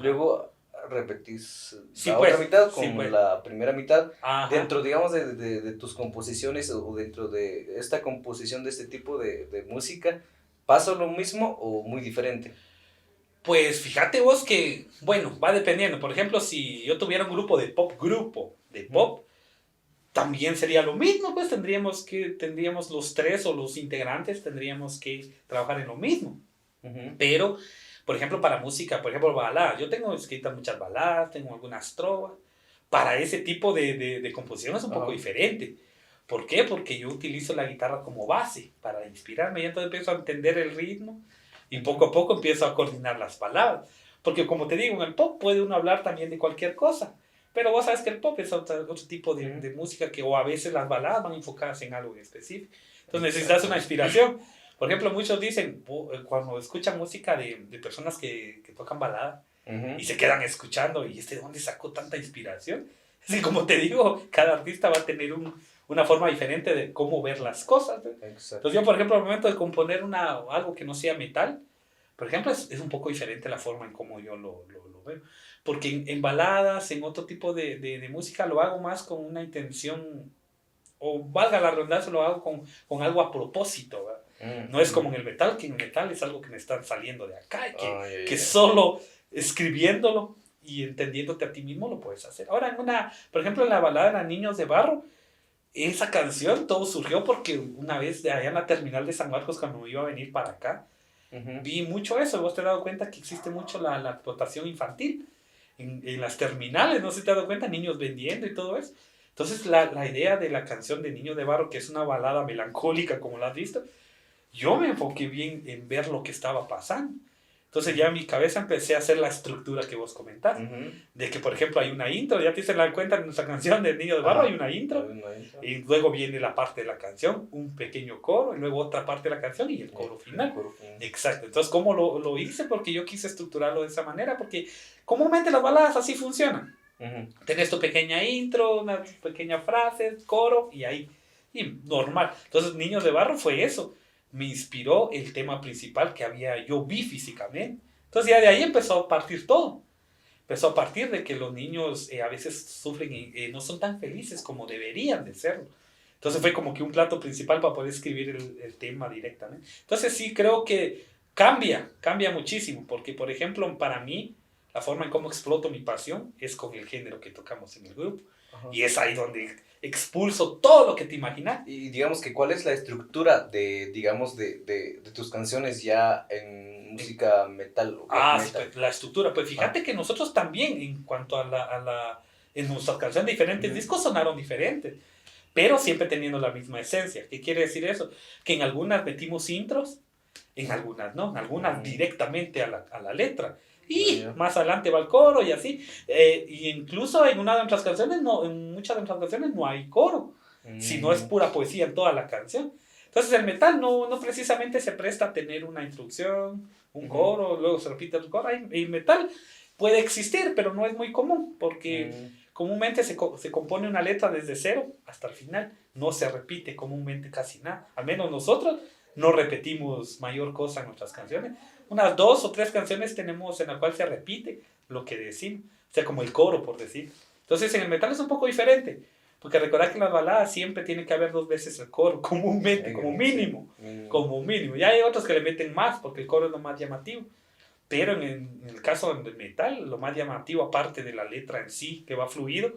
luego repetís otra mitad con la primera mitad. Dentro, digamos, de tus composiciones o dentro de esta composición de este tipo de música, ¿pasa lo mismo o muy diferente? Pues fíjate vos que, bueno, va dependiendo. Por ejemplo, si yo tuviera un grupo de pop, también sería lo mismo, pues tendríamos los tres o los integrantes, tendríamos que trabajar en lo mismo. Pero, por ejemplo, para música, por ejemplo, baladas, yo tengo escritas muchas baladas, tengo algunas trovas. Para ese tipo de composición es un poco diferente. ¿Por qué? Porque yo utilizo la guitarra como base para inspirarme, y entonces empiezo a entender el ritmo y poco a poco empiezo a coordinar las palabras. Porque como te digo, en el pop puede uno hablar también de cualquier cosa. Pero vos sabes que el pop es otro tipo de música, o a veces las baladas van enfocadas en algo en específico. Entonces necesitas una inspiración. Por ejemplo, muchos dicen, cuando escuchan música de personas que tocan balada, y se quedan escuchando, ¿y de dónde sacó tanta inspiración? Así como te digo, cada artista va a tener una forma diferente de cómo ver las cosas. Entonces yo, por ejemplo, al momento de componer algo que no sea metal, por ejemplo, es un poco diferente la forma en cómo yo lo veo. Porque en baladas, en otro tipo de música, lo hago más con una intención, o valga la redundancia, lo hago con algo a propósito, ¿verdad? No es como en el metal, que en el metal es algo que me está saliendo de acá, que solo escribiéndolo y entendiéndote a ti mismo lo puedes hacer. Ahora, por ejemplo, en la balada de Niños de Barro, esa canción todo surgió porque una vez de allá en la terminal de San Marcos, cuando me iba a venir para acá, vi mucho eso. Vos te has dado cuenta que existe mucho la explotación infantil en las terminales, no sé si te has dado cuenta, niños vendiendo y todo eso. Entonces la idea de la canción de Niño de Barro, que es una balada melancólica como la has visto, yo me enfoqué bien en ver lo que estaba pasando. Entonces ya en mi cabeza empecé a hacer la estructura que vos comentás. De que, por ejemplo, hay una intro, ya te diste la cuenta en nuestra canción de Niño de Barro, hay una intro. Y luego viene la parte de la canción, un pequeño coro, y luego otra parte de la canción y el coro final. Exacto. Entonces, ¿cómo lo hice? Porque yo quise estructurarlo de esa manera, porque comúnmente las baladas así funcionan. Tenés tu pequeña intro, una pequeña frase, coro, y normal. Entonces, Niños de Barro fue eso. Me inspiró el tema principal que yo vi físicamente. Entonces ya de ahí empezó a partir todo. Empezó a partir de que los niños a veces sufren y no son tan felices como deberían de serlo. Entonces fue como que un plato principal para poder escribir el tema directamente. Entonces sí creo que cambia muchísimo, porque por ejemplo para mí la forma en cómo exploto mi pasión es con el género que tocamos en el grupo. Y es ahí donde expulso todo lo que te imaginas. Y digamos que ¿cuál es la estructura de tus canciones ya en música metal? O metal? Pues, la estructura. Pues fíjate que nosotros también, en cuanto en nuestras canciones, diferentes discos sonaron diferentes, pero siempre teniendo la misma esencia. ¿Qué quiere decir eso? Que en algunas metimos intros, en algunas no, en algunas directamente a la letra. Y más adelante va el coro y así. Y incluso en muchas de nuestras canciones no hay coro, sino es pura poesía en toda la canción. Entonces el metal no precisamente se presta a tener una introducción, un coro, luego se repite el coro. El metal puede existir, pero no es muy común, porque comúnmente se compone una letra desde cero hasta el final. No se repite comúnmente casi nada. Al menos nosotros no repetimos mayor cosa en nuestras canciones. Unas 2 o 3 canciones tenemos en la cual se repite lo que decimos, o sea, como el coro, por decir. Entonces en el metal es un poco diferente, porque recordad que en las baladas siempre tiene que haber 2 veces el coro, comúnmente, como mínimo, como mínimo. Ya hay otros que le meten más, porque el coro es lo más llamativo. Pero en el caso del metal, lo más llamativo, aparte de la letra en sí, que va fluido,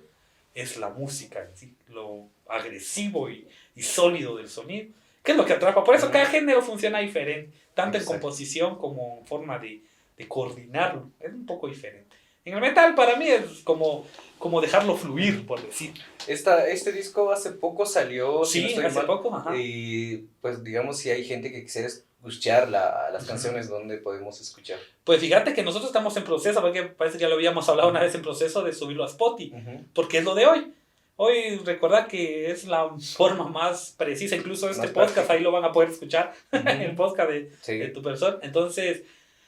es la música en sí, lo agresivo y sólido del sonido. ¿Qué es lo que atrapa? Por eso cada género funciona diferente, tanto en composición como en forma de coordinarlo. Es un poco diferente. En el metal para mí es como dejarlo fluir, por decir. Este disco hace poco salió. Sí, si no hace poco, ajá. Y pues digamos, si hay gente que quisiera escuchar las canciones, ¿dónde podemos escuchar? Pues fíjate que nosotros estamos en proceso, porque parece que ya lo habíamos hablado una vez, en proceso de subirlo a Spotify, porque es lo de hoy. Hoy recordad que es la forma más precisa, incluso este podcast práctico. Ahí lo van a poder escuchar, el podcast de tu persona. Entonces,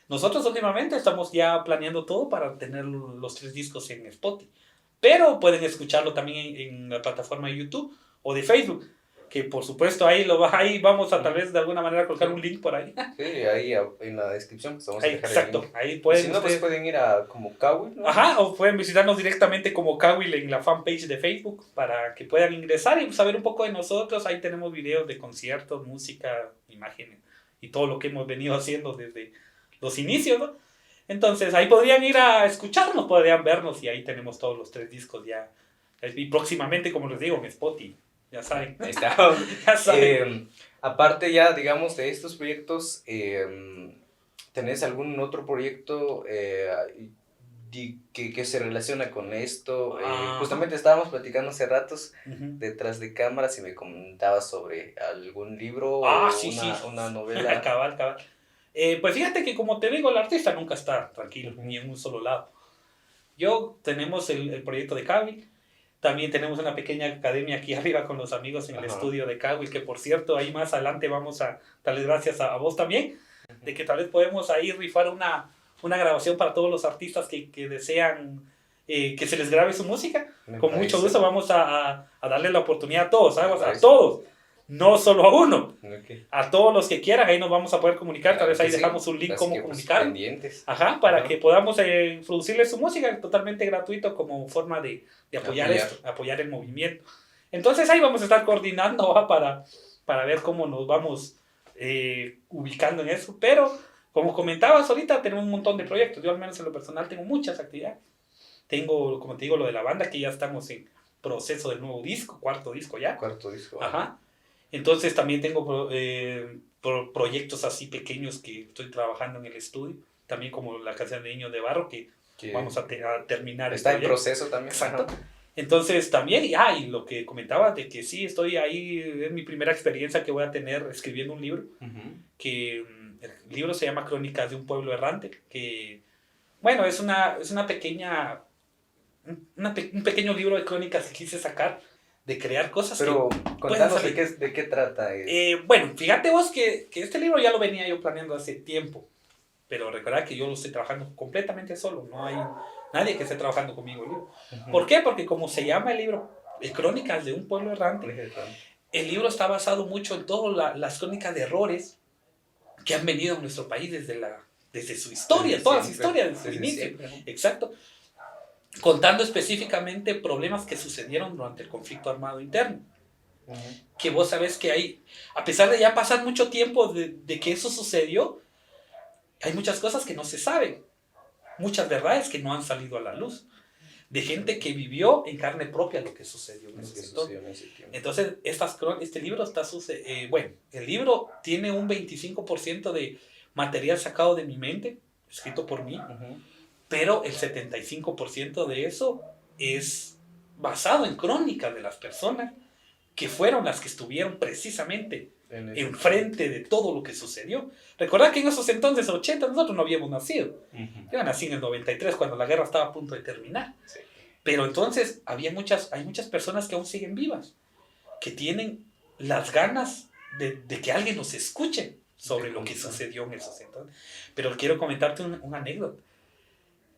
nosotros últimamente estamos ya planeando todo para tener los 3 discos en Spotify. Pero pueden escucharlo también en la plataforma de YouTube o de Facebook, que por supuesto ahí vamos a tal vez de alguna manera colocar un link por ahí. Sí, ahí en la descripción pues vamos a dejar exacto, el link. Ahí pueden. Si no, pues pueden ir a como Kawil, ¿no? Ajá, o pueden visitarnos directamente como Kawil en la fanpage de Facebook para que puedan ingresar y saber un poco de nosotros. Ahí tenemos videos de conciertos, música, imágenes y todo lo que hemos venido haciendo desde los inicios, ¿no? Entonces ahí podrían ir a escucharnos, podrían vernos y ahí tenemos todos los 3 discos ya. Y próximamente, como les digo, en Spotify. Ya saben. Ahí está. Ya saben. Aparte ya, digamos, de estos proyectos, ¿tenés algún otro proyecto que se relaciona con esto? Justamente estábamos platicando hace ratos detrás de cámaras y me comentabas sobre algún libro o una novela. Cabal. Pues fíjate que, como te digo, el artista nunca está tranquilo, ni en un solo lado. Tenemos el proyecto de Kawil. También tenemos una pequeña academia aquí arriba con los amigos en el estudio de Kawil, que por cierto, ahí más adelante vamos a darles gracias a vos también, de que tal vez podemos ahí rifar una grabación para todos los artistas que desean que se les grabe su música. Con mucho gusto vamos a darle la oportunidad a todos, ¿sabes? A todos. No solo a uno, a todos los que quieran, ahí nos vamos a poder comunicar, tal vez ahí dejamos un link cómo comunicar. Para que podamos producirles su música totalmente gratuito como forma de apoyar esto, apoyar el movimiento. Entonces ahí vamos a estar coordinando para ver cómo nos vamos ubicando en eso, pero como comentabas ahorita, tenemos un montón de proyectos. Yo al menos en lo personal tengo muchas actividades. Tengo, como te digo, lo de la banda, que ya estamos en proceso del nuevo disco, cuarto disco ya. Ajá. Entonces también tengo proyectos así pequeños que estoy trabajando en el estudio, también como la canción de Niños de Barro, que vamos a terminar. Está en proceso también. Exacto. Entonces también, y lo que comentaba de que sí, estoy ahí, es mi primera experiencia que voy a tener escribiendo un libro, que el libro se llama Crónicas de un pueblo errante, que, bueno, es una pequeña, un pequeño libro de crónicas que quise sacar, de crear cosas. Pero contanos de qué trata. Bueno, fíjate vos que este libro ya lo venía yo planeando hace tiempo, pero recuerda que yo lo estoy trabajando completamente solo, no hay nadie que esté trabajando conmigo el libro. ¿Por qué? Porque como se llama el libro, Crónicas de un pueblo errante, el libro está basado mucho en todas las crónicas de errores que han venido a nuestro país desde su historia, toda su historia, desde su inicio. Exacto. Contando específicamente problemas que sucedieron durante el conflicto armado interno. Que vos sabés que hay, a pesar de ya pasar mucho tiempo de que eso sucedió, hay muchas cosas que no se saben, muchas verdades que no han salido a la luz, de gente que vivió en carne propia lo que sucedió en ese tiempo. Entonces, este libro el libro tiene un 25% de material sacado de mi mente, escrito por mí, pero el 75% de eso es basado en crónicas de las personas que fueron las que estuvieron precisamente enfrente de todo lo que sucedió. Recordad que en esos entonces, 80, nosotros no habíamos nacido. Yo nací en el 93, cuando la guerra estaba a punto de terminar. Sí. Pero entonces hay muchas personas que aún siguen vivas, que tienen las ganas de que alguien nos escuche sobre lo que sucedió en esos entonces. Pero quiero comentarte una anécdota.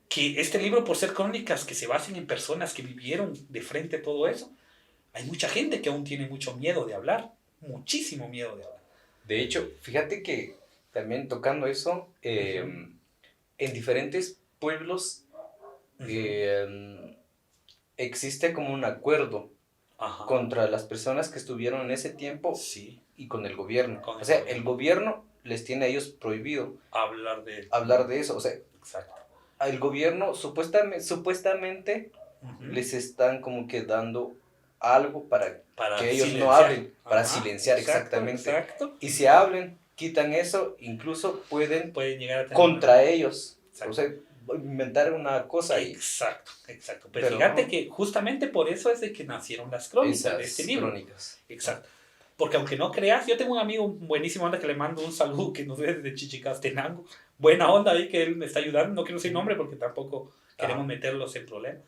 Que este libro, por ser crónicas que se basen en personas que vivieron de frente a todo eso, hay mucha gente que aún tiene mucho miedo de hablar, muchísimo miedo de hablar. De hecho, fíjate que también tocando eso, en diferentes pueblos existe como un acuerdo contra las personas que estuvieron en ese tiempo y con el gobierno. O sea, el gobierno les tiene a ellos prohibido hablar de eso. O sea, exacto. El gobierno supuestamente les están como que dando algo para que ellos silenciar. No hablen, para silenciar, exactamente. Exacto. Y si hablen, quitan eso, incluso pueden llegar a tener contra ellos. Exacto. O sea, inventar una cosa ahí. Exacto. Pero fíjate que justamente por eso es de que nacieron las crónicas de este libro. Crónicas. Exacto. Porque aunque no creas, yo tengo un amigo buenísimo onda que le mando un saludo que nos ve desde Chichicastenango. Buena onda ahí que él me está ayudando. No quiero decir nombre porque tampoco queremos meterlos en problemas.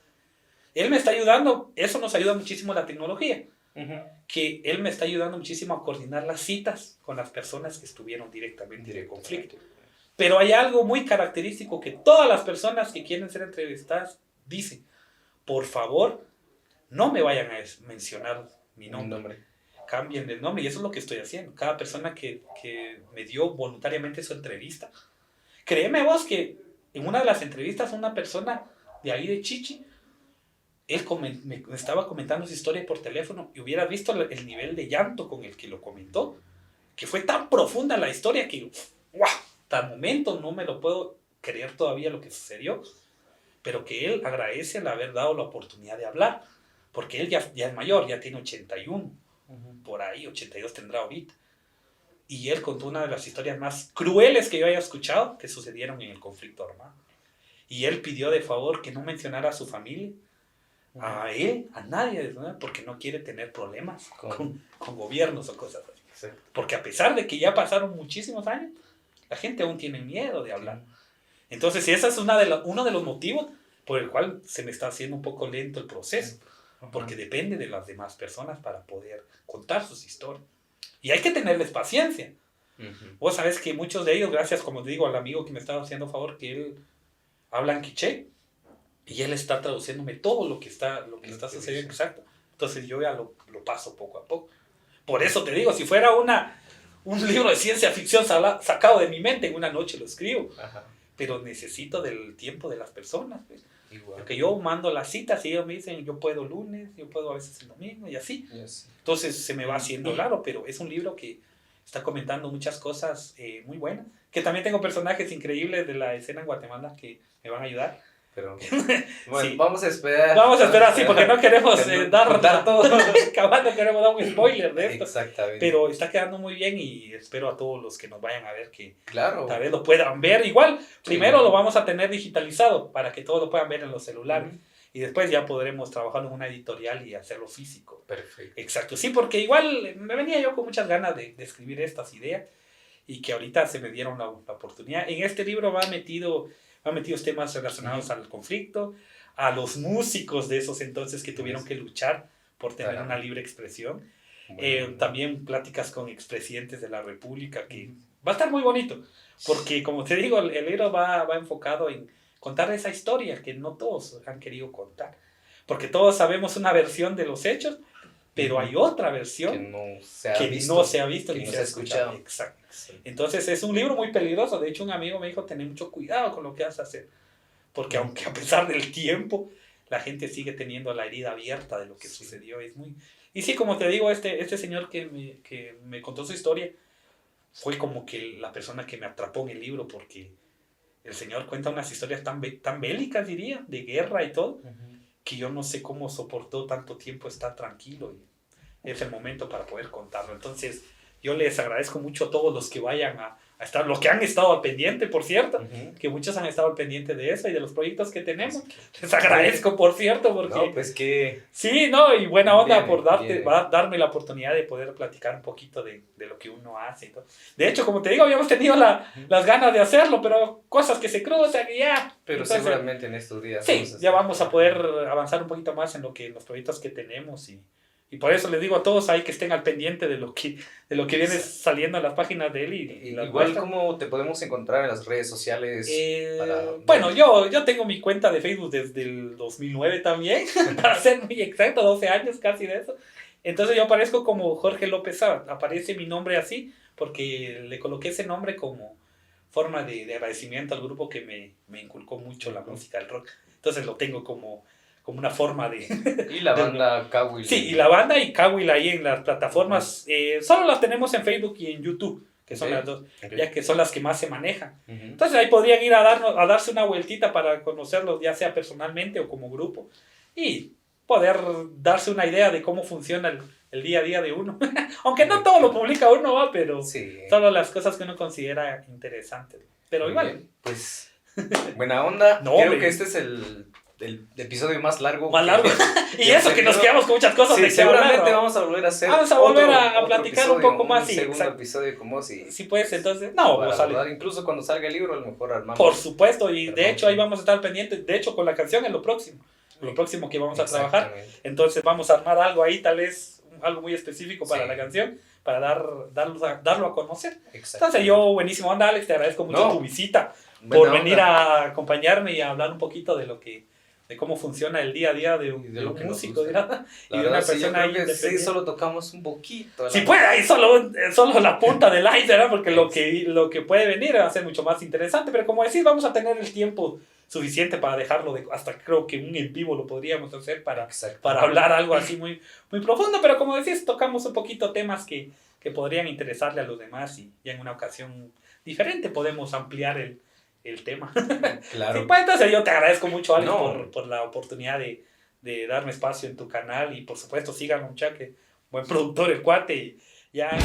Él me está ayudando. Eso nos ayuda muchísimo la tecnología. Que él me está ayudando muchísimo a coordinar las citas con las personas que estuvieron directamente en el conflicto. Pero hay algo muy característico que todas las personas que quieren ser entrevistadas dicen: por favor, no me vayan a mencionar mi nombre. Cambien el nombre, y eso es lo que estoy haciendo. Cada persona que me dio voluntariamente su entrevista, créeme vos que en una de las entrevistas una persona de ahí de Chichi, él me estaba comentando su historia por teléfono y hubiera visto el nivel de llanto con el que lo comentó, que fue tan profunda la historia que ¡wow! Hasta el momento no me lo puedo creer todavía lo que sucedió, pero que él agradece el haber dado la oportunidad de hablar, porque él ya es mayor, ya tiene 81, por ahí 82 tendrá ahorita, y él contó una de las historias más crueles que yo haya escuchado que sucedieron en el conflicto armado, y él pidió de favor que no mencionara a su familia, a él, a nadie, ¿no? Porque no quiere tener problemas con gobiernos o cosas así. Exacto. Porque a pesar de que ya pasaron muchísimos años, la gente aún tiene miedo de hablar. Entonces, ese es uno de los motivos por el cual se me está haciendo un poco lento el proceso. Porque depende de las demás personas para poder contar sus historias. Y hay que tenerles paciencia. Vos sabés que muchos de ellos, gracias, como te digo, al amigo que me estaba haciendo favor, que él habla en quiché, y él está traduciéndome todo lo que está sucediendo. Exacto. Entonces yo ya lo paso poco a poco. Por eso te digo, si fuera un libro de ciencia ficción sacado de mi mente, en una noche lo escribo. Pero necesito del tiempo de las personas. Pues. Porque yo mando las citas y ellos me dicen, yo puedo lunes, yo puedo a veces el domingo y así. Entonces se me va haciendo raro, pero es un libro que está comentando muchas cosas muy buenas. Que también tengo personajes increíbles de la escena en Guatemala que me van a ayudar. Pero bueno, sí. Vamos a esperar, sí, porque no queremos dar todo. Cabal, no queremos dar un spoiler de esto. Exactamente. Pero está quedando muy bien y espero a todos los que nos vayan a ver que tal vez lo puedan ver. Igual, primero lo vamos a tener digitalizado para que todos lo puedan ver en los celulares. Y después ya podremos trabajar en una editorial y hacerlo físico. Perfecto. Exacto, sí, porque igual me venía yo con muchas ganas de escribir estas ideas y que ahorita se me dieron la oportunidad. En este libro va metidos temas relacionados al conflicto, a los músicos de esos entonces que tuvieron que luchar por tener una libre expresión. También pláticas con expresidentes de la República, que va a estar muy bonito, porque como te digo, el libro va enfocado en contar esa historia que no todos han querido contar, porque todos sabemos una versión de los hechos, pero hay otra versión que no se ha visto ni se ha escuchado. Exacto. Entonces es un libro muy peligroso. De hecho, un amigo me dijo, ten mucho cuidado con lo que vas a hacer, porque aunque a pesar del tiempo, la gente sigue teniendo la herida abierta de lo que sucedió. Y sí, como te digo, este señor que me contó su historia fue como que la persona que me atrapó en el libro, porque el señor cuenta unas historias tan bélicas, diría, de guerra y todo, que yo no sé cómo soportó tanto tiempo estar tranquilo, y es el momento para poder contarlo. Entonces yo les agradezco mucho a todos los que vayan a estar, los que han estado al pendiente, por cierto, que muchos han estado al pendiente de eso y de los proyectos que tenemos. Les agradezco, por cierto, porque... No, pues que... Sí, no, y buena onda por darme la oportunidad de poder platicar un poquito de lo que uno hace y todo. De hecho, como te digo, habíamos tenido las ganas de hacerlo, pero cosas que se cruzan y ya. Pero entonces, seguramente en estos días... Sí, ya vamos a poder avanzar un poquito más en los proyectos que tenemos y por eso les digo a todos ahí que estén al pendiente de lo que viene saliendo en las páginas de él. Igual, ¿cómo te podemos encontrar en las redes sociales? Bueno, yo tengo mi cuenta de Facebook desde el 2009 también, para ser muy exacto, 12 años casi de eso. Entonces yo aparezco como Jorge López Saba, aparece mi nombre así, porque le coloqué ese nombre como forma de agradecimiento al grupo que me inculcó mucho la música del rock. Entonces lo tengo como una forma de... Y la banda Kawil. Sí, y la banda y Kawil ahí en las plataformas, solo las tenemos en Facebook y en YouTube, que son las dos, ya que son las que más se manejan. Entonces ahí podrían ir a darse una vueltita para conocerlos, ya sea personalmente o como grupo, y poder darse una idea de cómo funciona el día a día de uno. Aunque no todo lo publica uno, ¿va? Pero solo las cosas que uno considera interesantes. Pero igual. Bien, pues, buena onda. Creo que este es el episodio más largo. Más largo. Y eso que nos quedamos con muchas cosas. Sí, seguramente vamos a volver a hacer. Vamos a volver a platicar un poco más. Un segundo episodio como si. Sí, pues, entonces. No, vamos a hablar. Incluso cuando salga el libro, a lo mejor armamos. Por supuesto, y de hecho ahí vamos a estar pendientes. De hecho, con la canción es lo próximo. Lo próximo que vamos a trabajar. Entonces vamos a armar algo ahí, tal vez algo muy específico para la canción, para darlo a conocer. Entonces yo, buenísimo, onda, Alex, te agradezco mucho tu visita, por venir a acompañarme y a hablar un poquito de cómo funciona el día a día de un músico, ¿verdad? Y de una persona ahí independiente. Sí, solo tocamos un poquito. Sí, puede, ahí solo la punta del iceberg, ¿verdad? Porque lo que puede venir va a ser mucho más interesante, pero como decís, vamos a tener el tiempo suficiente para dejarlo hasta creo que un en vivo lo podríamos hacer para hablar algo así muy, muy profundo, pero como decís, tocamos un poquito temas que podrían interesarle a los demás y en una ocasión diferente podemos ampliar el tema. Claro. Sí, pues entonces yo te agradezco mucho, Alex, por la oportunidad de darme espacio en tu canal y por supuesto síganme, muchacho, buen productor el cuate y ya...